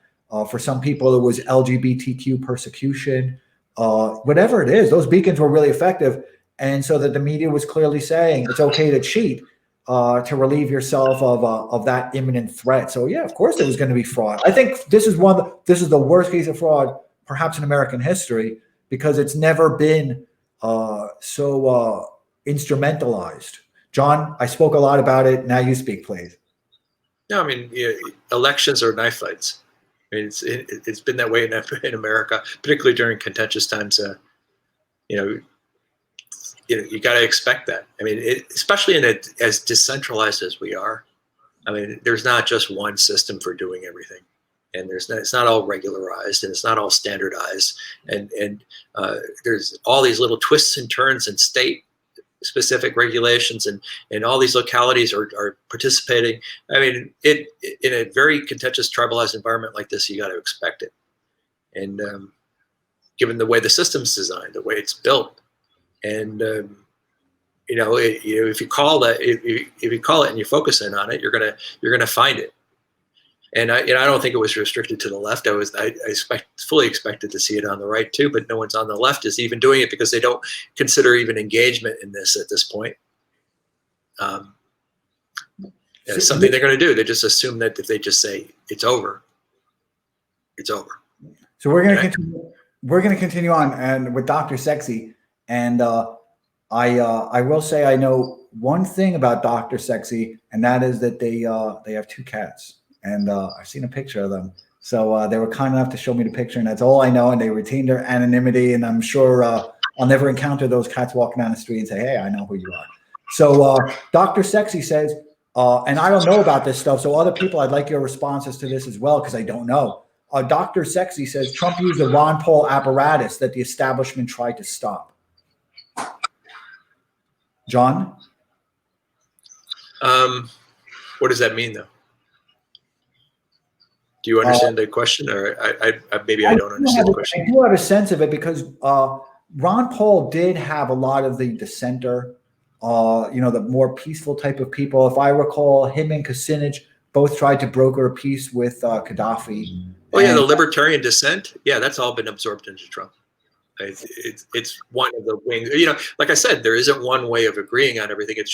For some people, it was LGBTQ persecution. Whatever it is, those beacons were really effective. And so that the media was clearly saying it's okay to cheat to relieve yourself of that imminent threat. So yeah, of course there was going to be fraud. I think this is the worst case of fraud perhaps in American history, because it's never been so instrumentalized. John, I spoke a lot about it. Now you speak, please. No, I mean, elections are knife fights. I mean, it's been that way in America, particularly during contentious times. You got to expect that. I mean, especially as decentralized as we are. I mean, there's not just one system for doing everything, and it's not all regularized, and it's not all standardized, and there's all these little twists and turns in state-specific regulations, and all these localities are participating. I mean, in a very contentious, tribalized environment like this, you got to expect it. And given the way the system's designed, the way it's built, and if you call that, if you call it and you focus in on it, you're gonna find it. And I don't think it was restricted to the left. I fully expected to see it on the right too, but no one's on the left is even doing it because they don't consider even engagement in this at this point. It's something they're going to do. They just assume that if they just say it's over, it's over. So we're going to continue. We're going to continue on and with Dr. Sexy, and I will say I know one thing about Dr. Sexy, and that is that they have 2 cats. And I've seen a picture of them. So they were kind enough to show me the picture, and that's all I know. And they retained their anonymity, and I'm sure I'll never encounter those cats walking down the street and say, hey, I know who you are. So Dr. Sexy says, and I don't know about this stuff, so other people, I'd like your responses to this as well, because I don't know. Dr. Sexy says, Trump used the Ron Paul apparatus that the establishment tried to stop. John? What does that mean, though? Do you understand the question, or maybe I don't understand the question? I do have a sense of it because Ron Paul did have a lot of the dissenter, the more peaceful type of people. If I recall, him and Kucinich both tried to broker a peace with Gaddafi. Oh yeah, the libertarian dissent. Yeah, that's all been absorbed into Trump. It's one of the wings. Like I said, there isn't one way of agreeing on everything. That's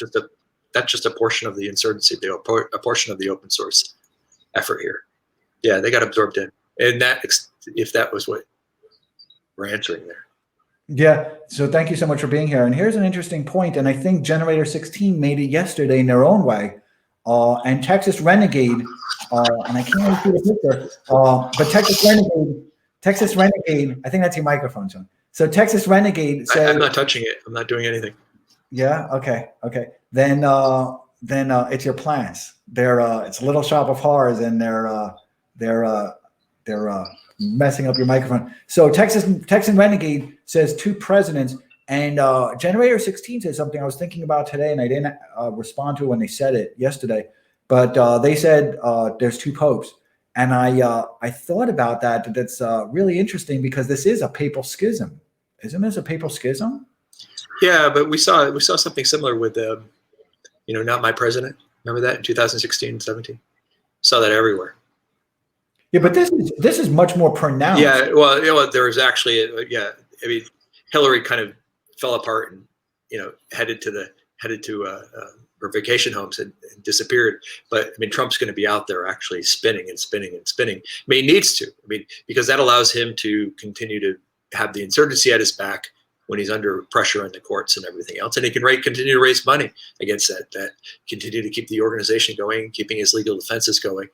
just a portion of the insurgency, a portion of the open source effort here. Yeah, they got absorbed in, and if that was what we're answering there. Yeah. So thank you so much for being here. And here's an interesting point, and I think Generator 16 made it yesterday in their own way. And Texas Renegade, and I can't really see the picture, but Texas Renegade, I think that's your microphone, John. So Texas Renegade says, I'm not touching it. I'm not doing anything. Yeah. Okay. Then it's your plants. It's a little shop of horrors, and they're they're messing up your microphone. So Texan Renegade says 2 presidents, and Generator 16 says something I was thinking about today, and I didn't respond to it when they said it yesterday. But they said there's 2 popes, and I thought about that. That's really interesting because this is a papal schism. Isn't this a papal schism? Yeah, but we saw something similar with Not My President. Remember that in 2016, 17? Saw that everywhere. Yeah, but this is much more pronounced. Yeah, well, there was actually I mean, Hillary kind of fell apart and headed to her vacation homes and disappeared. But I mean, Trump's going to be out there actually spinning and spinning and spinning. I mean, he needs to. I mean, because that allows him to continue to have the insurgency at his back when he's under pressure in the courts and everything else, and he can continue to raise money against that continue to keep the organization going, keeping his legal defenses going.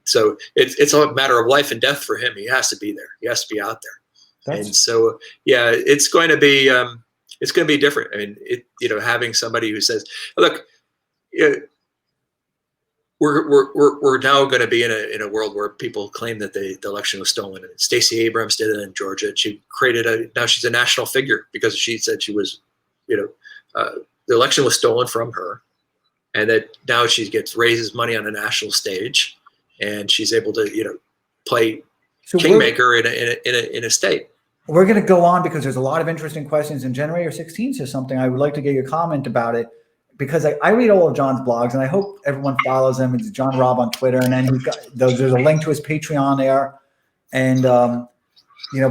So it's a matter of life and death for him. He has to be there. He has to be out there. And so, yeah, it's going to be different. I mean, having somebody who says, look, we're now going to be in a world where people claim that the election was stolen. And Stacey Abrams did it in Georgia. She created now she's a national figure because she said she was, the election was stolen from her, and that now she raises money on a national stage, and she's able to play kingmaker in a state. We're going to go on because there's a lot of interesting questions, and Generator 16 says something. I would like to get your comment about it, because I read all of John's blogs, and I hope everyone follows him. It's John Robb on Twitter, and then there's a link to his Patreon there. And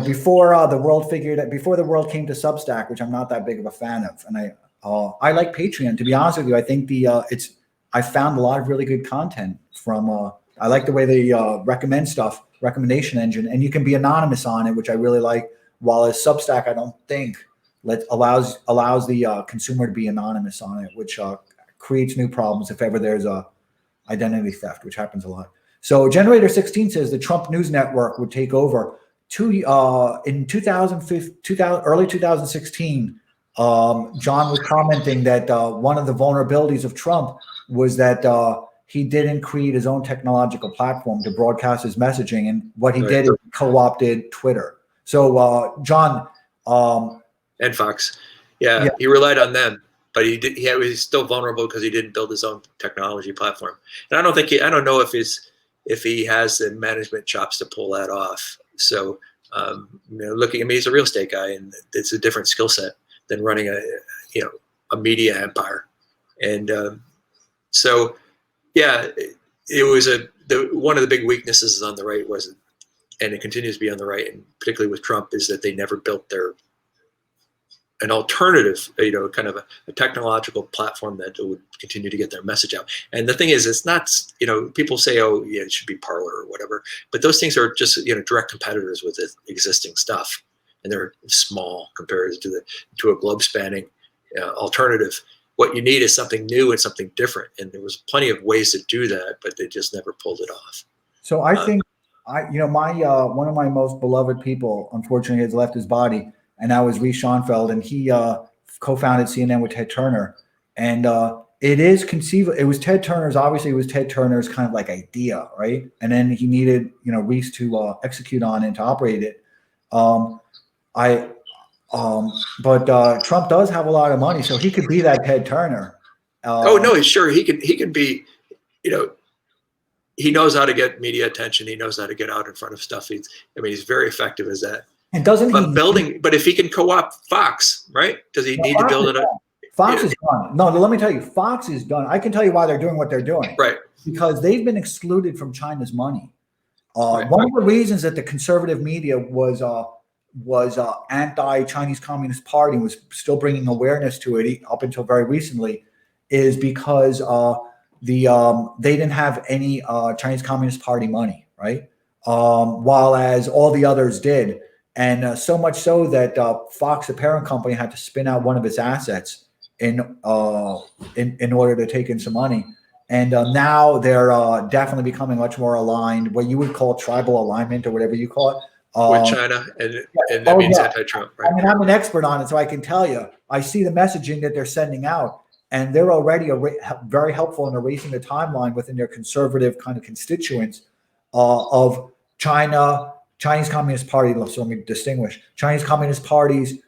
before the world came to Substack, which I'm not that big of a fan of, and I like Patreon. To be honest with you, I think I found a lot of really good content from. I like the way they recommend stuff, recommendation engine, and you can be anonymous on it, which I really like. While as Substack, I don't think allows the consumer to be anonymous on it, which creates new problems if ever there's a identity theft, which happens a lot. So Generator 16 says the Trump News Network would take over. In early 2016, John was commenting that one of the vulnerabilities of Trump was that he didn't create his own technological platform to broadcast his messaging, and what he did is co-opted Twitter. So John. And Fox, yeah, he relied on them, but he was still vulnerable because he didn't build his own technology platform. And I don't know if he has the management chops to pull that off. So, looking at me, he's a real estate guy, and it's a different skill set than running a media empire. And so, yeah, it was one of the big weaknesses on the right and it continues to be on the right, and particularly with Trump, is that they never built an alternative, kind of a technological platform that would continue to get their message out. And the thing is, it's not, people say, oh, yeah, it should be Parler or whatever, but those things are just, direct competitors with the existing stuff, and they're small compared to a globe spanning alternative. What you need is something new and something different. And there was plenty of ways to do that, but they just never pulled it off. So I think one of my most beloved people, unfortunately, has left his body. And that was Reece Schonfeld, and he co-founded CNN with Ted Turner. And it is conceivable. It was Ted Turner's kind of like idea, right? And then he needed, Reece to execute on it and to operate it. But Trump does have a lot of money, so he could be that Ted Turner. Oh no, sure, he can be. He knows how to get media attention. He knows how to get out in front of stuff. He's very effective as that. And doesn't he? But if he can co-opt Fox, right? Does he need to build it up? Fox is done. No, let me tell you, Fox is done. I can tell you why they're doing what they're doing. Right. Because they've been excluded from China's money. One of the reasons that the conservative media was anti-Chinese Communist Party, was still bringing awareness to it up until very recently, is because they didn't have any Chinese Communist Party money, right? While as all the others did. And so much so that Fox, the parent company, had to spin out one of its assets in order to take in some money. And now they're definitely becoming much more aligned, what you would call tribal alignment or whatever you call it. With China, and that means anti-Trump, right? I mean, I'm an expert on it, so I can tell you. I see the messaging that they're sending out, and they're already very helpful in erasing the timeline within their conservative kind of constituents of Chinese Communist Party. So let me distinguish Chinese Communist Party's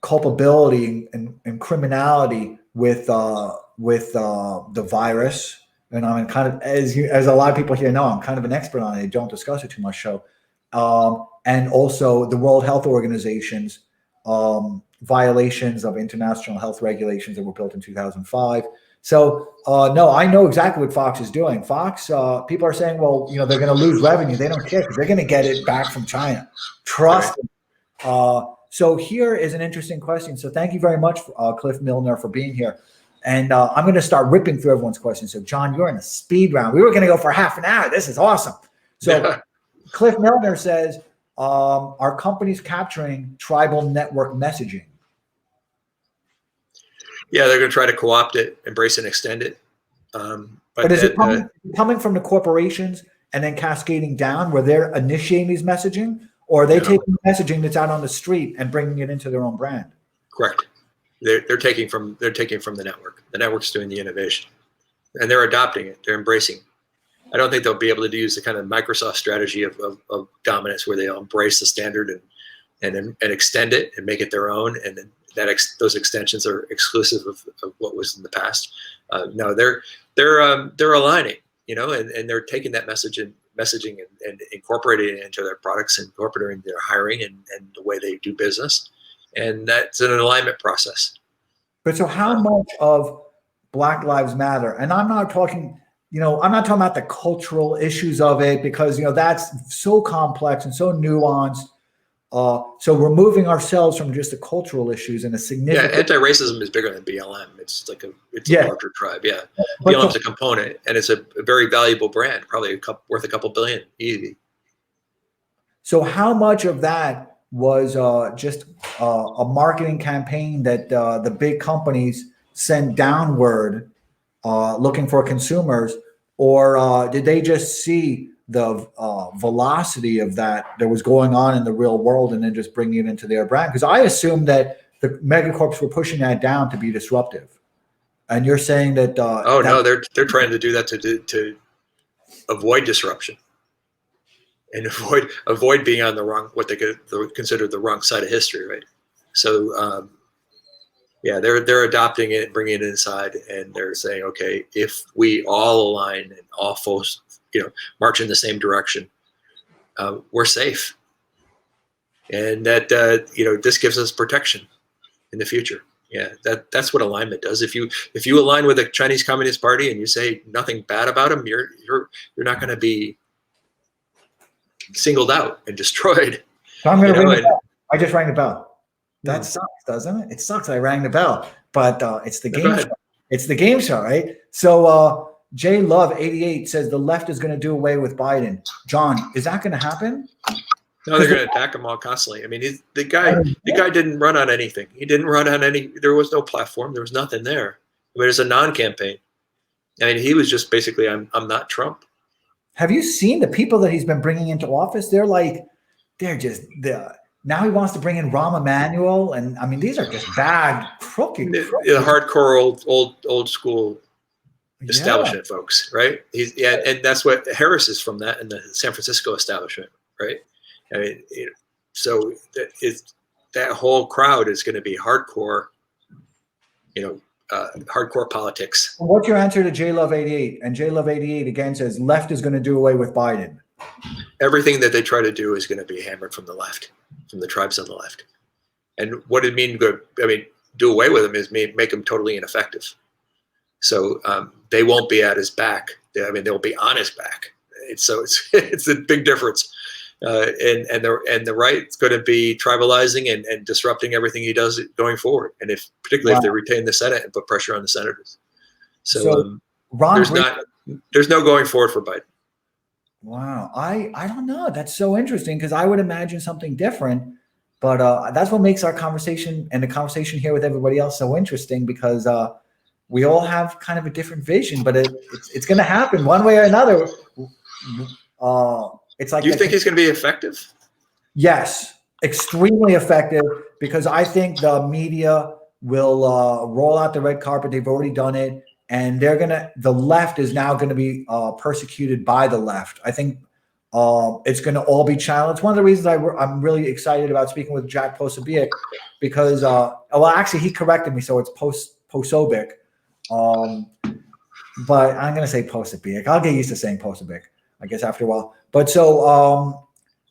culpability and criminality with the virus. And I'm kind of, as a lot of people here know, I'm kind of an expert on it. I don't discuss it too much. So, and also the World Health Organization's violations of international health regulations that were built in 2005. So, no, I know exactly what Fox is doing. Fox, people are saying, well, they're going to lose revenue. They don't care because they're going to get it back from China. Trust them. So here is an interesting question. So thank you very much, Cliff Milner, for being here. And I'm going to start ripping through everyone's questions. So, John, you're in a speed round. We were going to go for half an hour. This is awesome. So Cliff Milner says, are companies capturing tribal network messaging? Yeah, they're going to try to co-opt it, embrace and extend it. But is it coming from the corporations and then cascading down where they're initiating these messaging? Or are they taking messaging that's out on the street and bringing it into their own brand? Correct. They're taking from the network. The network's doing the innovation, and they're adopting it. They're embracing it. I don't think they'll be able to use the kind of Microsoft strategy of dominance, where they'll embrace the standard and extend it and make it their own, and then those extensions are exclusive of what was in the past. No, they're aligning, and they're taking that messaging and incorporating it into their products, and incorporating their hiring and the way they do business. And that's an alignment process. But so how much of Black Lives Matter, and I'm not talking about the cultural issues of it, because, that's so complex and so nuanced. So removing ourselves from just the cultural issuurs and a significant. Yeah, anti-racism is bigger than BLM. It's like a larger tribe. Yeah, BLM's a component, and it's a very valuable brand, probably worth a couple billion easy. So how much of that was just a marketing campaign that the big companies sent downward, looking for consumers, or did they just see the velocity of that was going on in the real world and then just bringing it into their brand? Because I assume that the megacorps were pushing that down to be disruptive, and you're saying that. No, they're trying to do that to avoid disruption. And avoid being on what they could consider the wrong side of history, right? So, they're adopting it, bringing it inside, and they're saying, okay, if we all align and all folks, march in the same direction, we're safe, and that this gives us protection in the future. Yeah, that's what alignment does. If you align with the Chinese Communist Party and you say nothing bad about them, you're not going to be singled out and destroyed. So I'm going to ring the bell. I just rang the bell. That sucks, doesn't it? It sucks. I rang the bell, but it's the game show. It's the game show, right? So J Love 88 says the left is going to do away with Biden. John, is that going to happen? No, they're going to attack him all constantly. I mean, the guy didn't run on anything. He didn't run on any. There was no platform. There was nothing there. I mean, it's a non-campaign. I mean, he was just basically, I'm not Trump. Have you seen the people that he's been bringing into office? Now he wants to bring in Rahm Emanuel, and I mean, these are just bad, crooked. The hardcore old school establishment folks, right? And that's what Harris is from, that in the San Francisco establishment, right? I mean, so that whole crowd is going to be hardcore, hardcore politics. What's your answer to J Love 88? And J Love 88 again says left is going to do away with Biden. Everything that they try to do is going to be hammered from the left, from the tribes on the left. And what it means, do away with them is make them totally ineffective. So they won't be at his back. They'll be on his back. It's a big difference. And the right's going to be tribalizing and disrupting everything he does going forward. And particularly if they retain the Senate and put pressure on the senators. So there's no going forward for Biden. Wow. I don't know. That's so interesting, because I would imagine something different, but that's what makes our conversation and the conversation here with everybody else so interesting, because we all have kind of a different vision, but it's going to happen one way or another. It's like, you think he's going to be effective? Yes, extremely effective, because I think the media will roll out the red carpet. They've already done it, and the left is now going to be persecuted by the left. I think it's going to all be channeled. It's one of the reasons I'm really excited about speaking with Jack Posobiec, because well, actually he corrected me, so it's Posobiec. But I'm going to say Posobiec. I'll get used to saying Posobiec, I guess, after a while. But so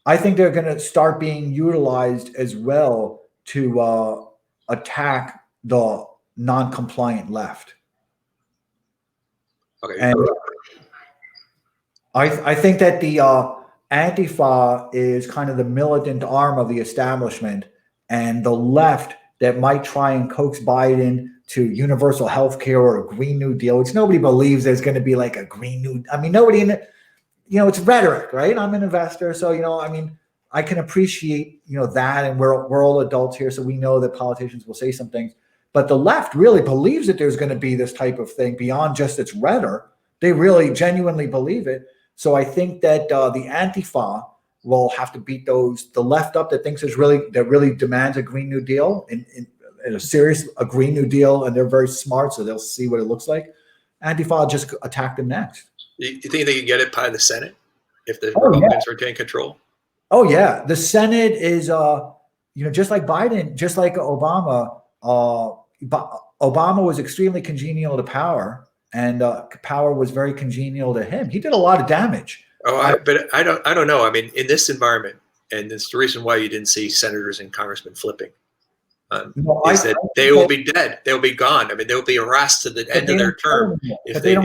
I think they're going to start being utilized as well to attack the non-compliant left. Okay. And I think that the Antifa is kind of the militant arm of the establishment, and the left that might try and coax Biden to universal health care or a Green New Deal, which nobody believes there's going to be like a Green New. I mean, nobody in it, it's rhetoric, right? I'm an investor, so I mean, I can appreciate that, and we're all adults here, so we know that politicians will say some things. But the left really believes that there's going to be this type of thing beyond just its rhetoric. They really genuinely believe it. So I think that the Antifa will have to beat the left up that thinks that really demands a Green New Deal and a Green New Deal, and they're very smart, so they'll see what it looks like. Antifa will just attack them next. You think they could get it by the Senate if the Republicans retain control? Oh yeah, the Senate is just like Biden, just like Obama. Obama was extremely congenial to power, and power was very congenial to him. He did a lot of damage. But I don't know. I mean, in this environment, and it's the reason why you didn't see senators and congressmen flipping, is that they will be dead. They'll be gone. I mean, they'll be harassed to the end of their term if they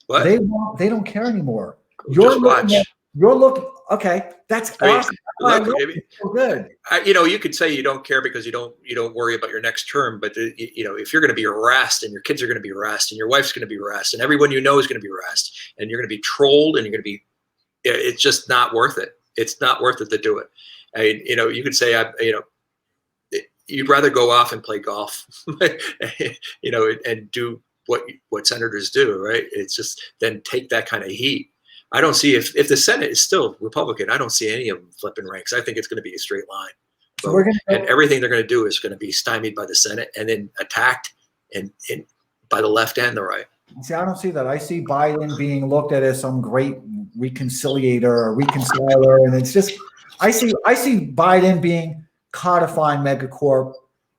what? They don't care anymore. Just watch. You're looking. Okay, that's awesome. Look, so good. You could say you don't care because you don't worry about your next term, but if you're going to be harassed, and your kids are going to be harassed, and your wife's going to be harassed, and everyone is going to be harassed, and you're going to be trolled, and you're going to be, it's just not worth it. It's not worth it to do it. I mean, you could say, you'd rather go off and play golf, and do what senators do, right? It's just then take that kind of heat. I don't see if the Senate is still Republican, I don't see any of them flipping ranks. I think it's going to be a straight line. So and everything they're going to do is going to be stymied by the Senate and then attacked and by the left and the right. See, I don't see that. I see Biden being looked at as some great reconciliator or reconciler, and it's just I see Biden being codifying megacorp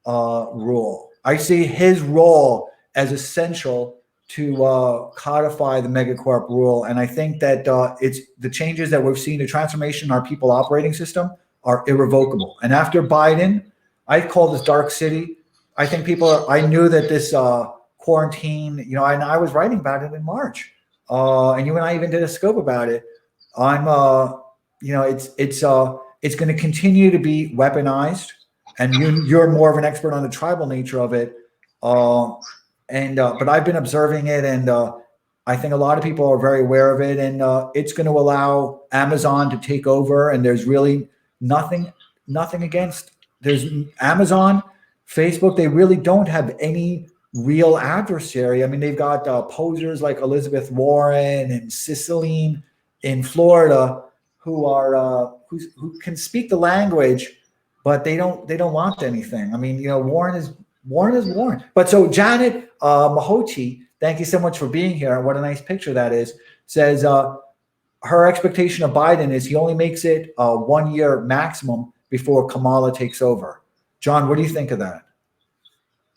rule. I see his role as essential to codify the megacorp rule. And I think that it's the changes that we've seen, the transformation in our people operating system are irrevocable. And after Biden, I call this dark city. I think I knew that this quarantine, and I was writing about it in March. And you and I even did a scope about it. It's going to continue to be weaponized. And you're more of an expert on the tribal nature of it. But I've been observing it, and I think a lot of people are very aware of it, and it's going to allow Amazon to take over. And there's really nothing against. There's Amazon, Facebook. They really don't have any real adversary. I mean, they've got posers like Elizabeth Warren and Cicelyne in Florida who who can speak the language, but they don't want anything. I mean, Warren is Warren. But so Janet Mahoti, thank you so much for being here. And what a nice picture that is. Says her expectation of Biden is he only makes it 1 year maximum before Kamala takes over. John, what do you think of that?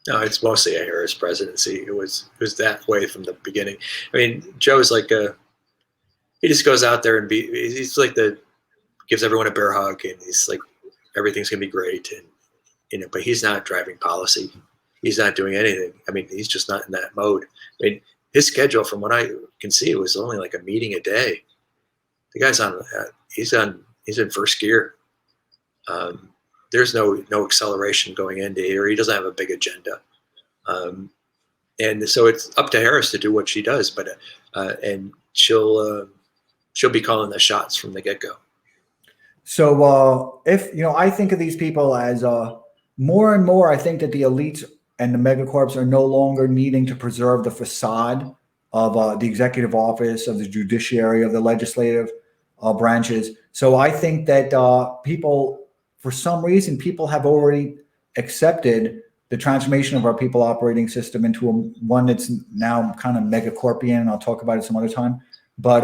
No, it's mostly a Harris presidency. It was that way from the beginning. I mean, Joe's like he just goes out there and he's like gives everyone a bear hug, and he's like everything's gonna be great, and but he's not driving policy. He's not doing anything. I mean, he's just not in that mode. I mean, his schedule, from what I can see, it was only like a meeting a day. The guy's he's in first gear. There's no acceleration going into here. He doesn't have a big agenda. And so it's up to Harris to do what she does, but and she'll be calling the shots from the get-go. So if I think of these people as more and more, I think that the elites and the megacorps are no longer needing to preserve the facade of the executive office, of the judiciary, of the legislative branches. So I think that people, for some reason, people have already accepted the transformation of our people operating system into one that's now kind of megacorpian, and I'll talk about it some other time. But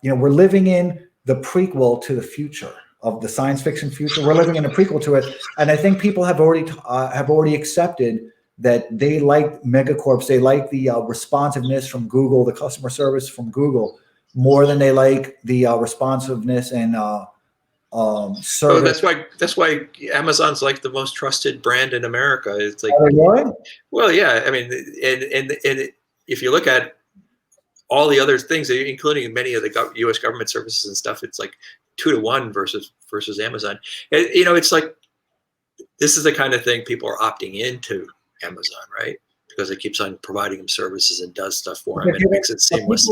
we're living in the prequel to the future of the science fiction future. We're living in a prequel to it, and I think people have already accepted that they like megacorps. They like the responsiveness from Google, the customer service from Google, more than they like the responsiveness and service. So that's why Amazon's like the most trusted brand in America. It's like, well, yeah. I mean, and if you look at all the other things, including many of the U.S. government services and stuff, it's like 2-to-1 versus Amazon. And, it's like, this is the kind of thing people are opting into Amazon, right? Because it keeps on providing them services and does stuff for them, and it makes it seamless.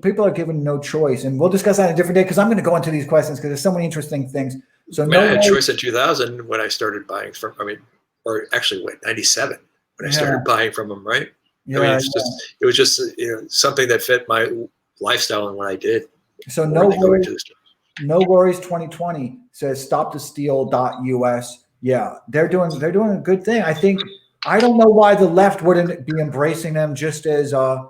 People are given no choice, and we'll discuss that in a different day, because I'm going to go into these questions because there's so many interesting things. So I had choice in 2000 when I started buying from. Or actually, 97 when I started buying from them, right? Yeah, it was just something that fit my lifestyle and what I did. So no worries. 2020 says stopthesteal.us. Yeah, they're doing a good thing. I don't know why the left wouldn't be embracing them just as, the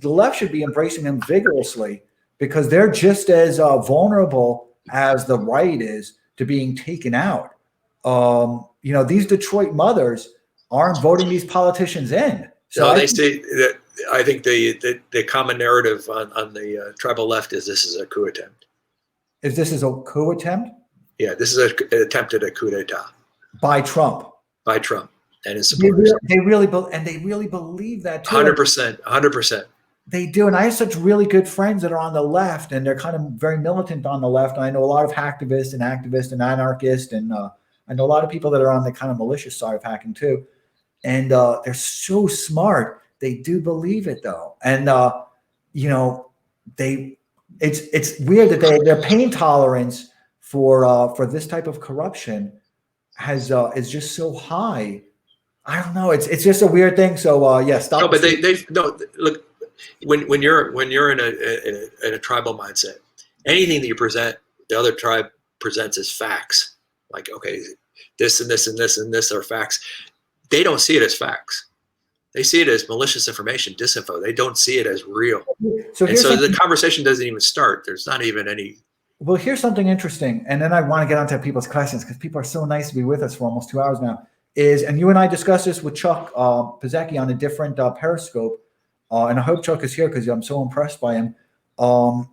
left should be embracing them vigorously, because they're just as vulnerable as the right is to being taken out. These Detroit mothers aren't voting these politicians in. So they say that. I think the common narrative on the tribal left is this is a coup attempt. Is this a coup attempt? Yeah, this is an attempt at a coup d'etat. By Trump. And his supporters. They really believe that too. 100%. They do. And I have such really good friends that are on the left, and they're kind of very militant on the left. And I know a lot of hacktivists and anarchists, and I know a lot of people that are on the kind of malicious side of hacking too. And they're so smart. They do believe it though. And it's weird that their pain tolerance for this type of corruption is just so high. I don't know. It's just a weird thing. So stop. No, but they look, when you're in a tribal mindset, anything that you present, the other tribe presents as facts. Like, okay, this and this and this and this are facts. They don't see it as facts. They see it as malicious information, disinfo. They don't see it as real. So the conversation doesn't even start. There's not even any. Well, here's something interesting, and then I want to get onto people's questions, because people are so nice to be with us for almost 2 hours now. And you and I discussed this with Chuck Pizecki on a different Periscope, and I hope Chuck is here because I'm so impressed by him. I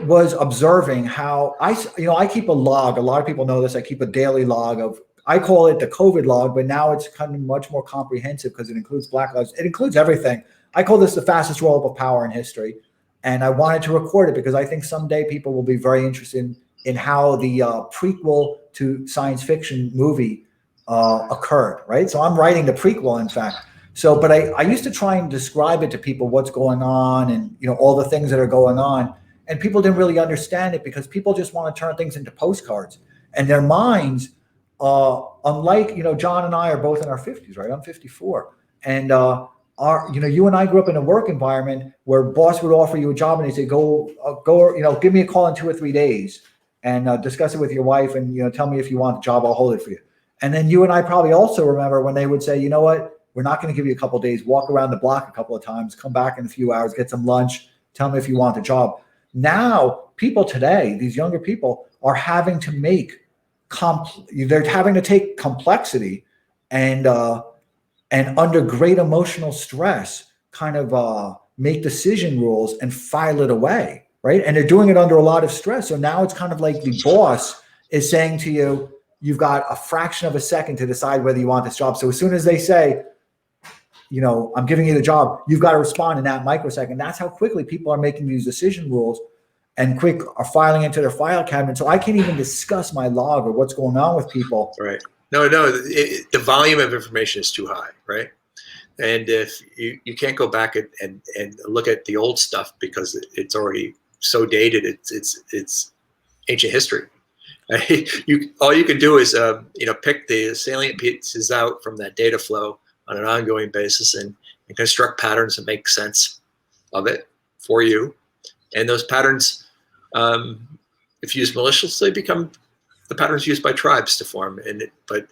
was observing how I keep a log. A lot of people know this. I keep a daily log of. I call it the COVID log, but now it's kind of much more comprehensive because it includes Black Lives. It includes everything. I call this the fastest roll-up of power in history. And I wanted to record it because I think someday people will be very interested in how the prequel to science fiction movie occurred, right? So I'm writing the prequel, in fact. So, but I used to try and describe it to people, what's going on and, all the things that are going on. And people didn't really understand it because people just want to turn things into postcards. And their minds, unlike, John and I are both in our 50s, right? I'm 54. And you and I grew up in a work environment where boss would offer you a job and they say, go, give me a call in 2 or 3 days and discuss it with your wife and, tell me if you want the job, I'll hold it for you. And then you and I probably also remember when they would say, you know what, we're not going to give you a couple of days, walk around the block a couple of times, come back in a few hours, get some lunch, tell me if you want the job. Now, people today, these younger people are having to they're having to take complexity and under great emotional stress, kind of make decision rules and file it away, right? And they're doing it under a lot of stress. So now it's kind of like the boss is saying to you, you've got a fraction of a second to decide whether you want this job. So as soon as they say, I'm giving you the job, you've got to respond in that microsecond. That's how quickly people are making these decision rules and are filing into their file cabinet. So I can't even discuss my log or what's going on with people. Right. No, the volume of information is too high, right? And if you can't go back and look at the old stuff because it's already so dated, it's ancient history. All you can do is pick the salient pieces out from that data flow on an ongoing basis and construct patterns that make sense of it for you. And those patterns, if used maliciously, become the patterns used by tribes to form. But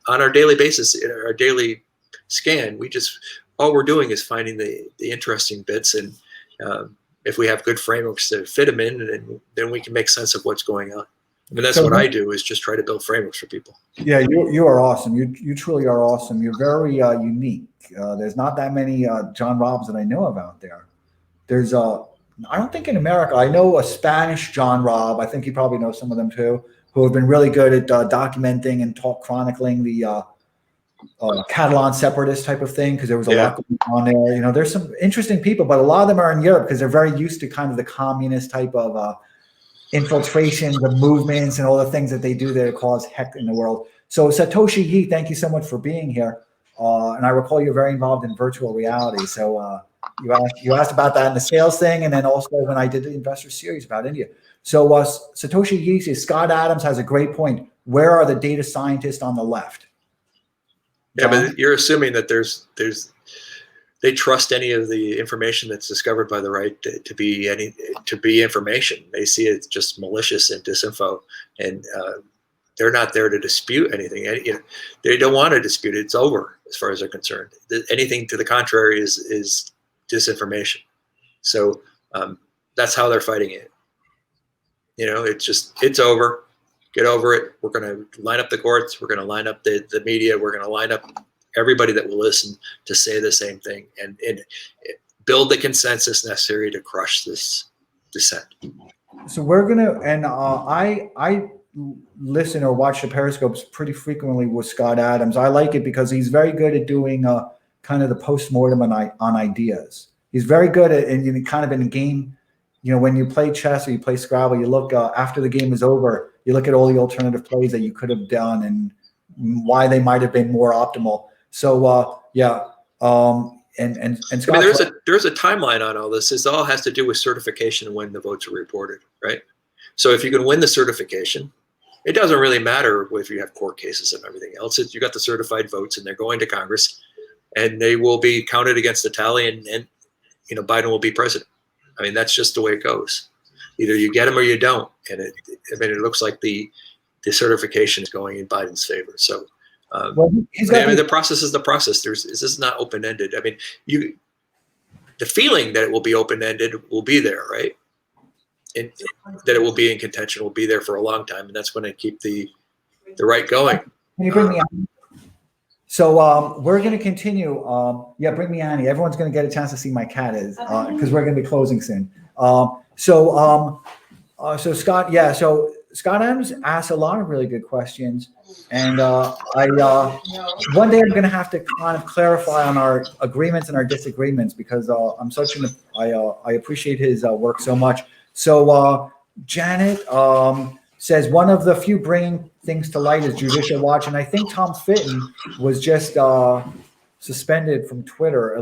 on our daily basis, in our daily scan, all we're doing is finding the interesting bits, and if we have good frameworks to fit them in, then we can make sense of what's going on. I mean, that's what I do, is just try to build frameworks for people. Yeah, you are awesome. You truly are awesome. You're very unique. There's not that many John Robbs that I know of out there. There's I don't think in America. I know a Spanish John Robb. I think you probably know some of them too, who have been really good at documenting and chronicling the Catalan separatist type of thing, because there was a lot going on there. There's some interesting people, but a lot of them are in Europe because they're very used to kind of the communist type of infiltration, the movements, and all the things that they do there to cause heck in the world. So Satoshi Yi, thank you so much for being here. And I recall you're very involved in virtual reality. So you asked about that in the sales thing, and then also when I did the investor series about India. So Satoshi Yi says, Scott Adams has a great point. Where are the data scientists on the left? John? Yeah, but you're assuming that they trust any of the information that's discovered by the right to be information. They see it just malicious and disinfo, and they're not there to dispute anything. They don't want to dispute it. It's over as far as they're concerned. Anything to the contrary is disinformation. So that's how they're fighting it. It's over. Get over it. We're going to line up the courts. We're going to line up the media. We're going to line up everybody that will listen to say the same thing, and build the consensus necessary to crush this dissent. So we're gonna, and I listen or watch the Periscopes pretty frequently with Scott Adams. I like it because he's very good at doing kind of the postmortem on ideas. He's very good at, and kind of in a game, when you play chess or you play Scrabble, you look after the game is over, you look at all the alternative plays that you could have done and why they might have been more optimal. So and Scott, I mean, there's a timeline on all this. This all has to do with certification and when the votes are reported, right? So if you can win the certification, it doesn't really matter if you have court cases and everything else. You got the certified votes, and they're going to Congress, and they will be counted against the tally, and Biden will be president. I mean, that's just the way it goes. Either you get him or you don't, and it looks like the certification is going in Biden's favor. So. The process is the process. This is not open-ended. I mean, the feeling that it will be open-ended will be there, right? And that it will be in contention will be there for a long time, and that's going to keep the right going. Can you bring me on? So we're going to continue. Bring me Annie. Everyone's going to get a chance to see my cat because we're going to be closing soon. So Scott, so Scott Adams asked a lot of really good questions, and one day I'm going to have to kind of clarify on our agreements and our disagreements, because I appreciate his work so much. So Janet says one of the few bringing things to light is Judicial Watch, and I think Tom Fitton was just suspended from Twitter.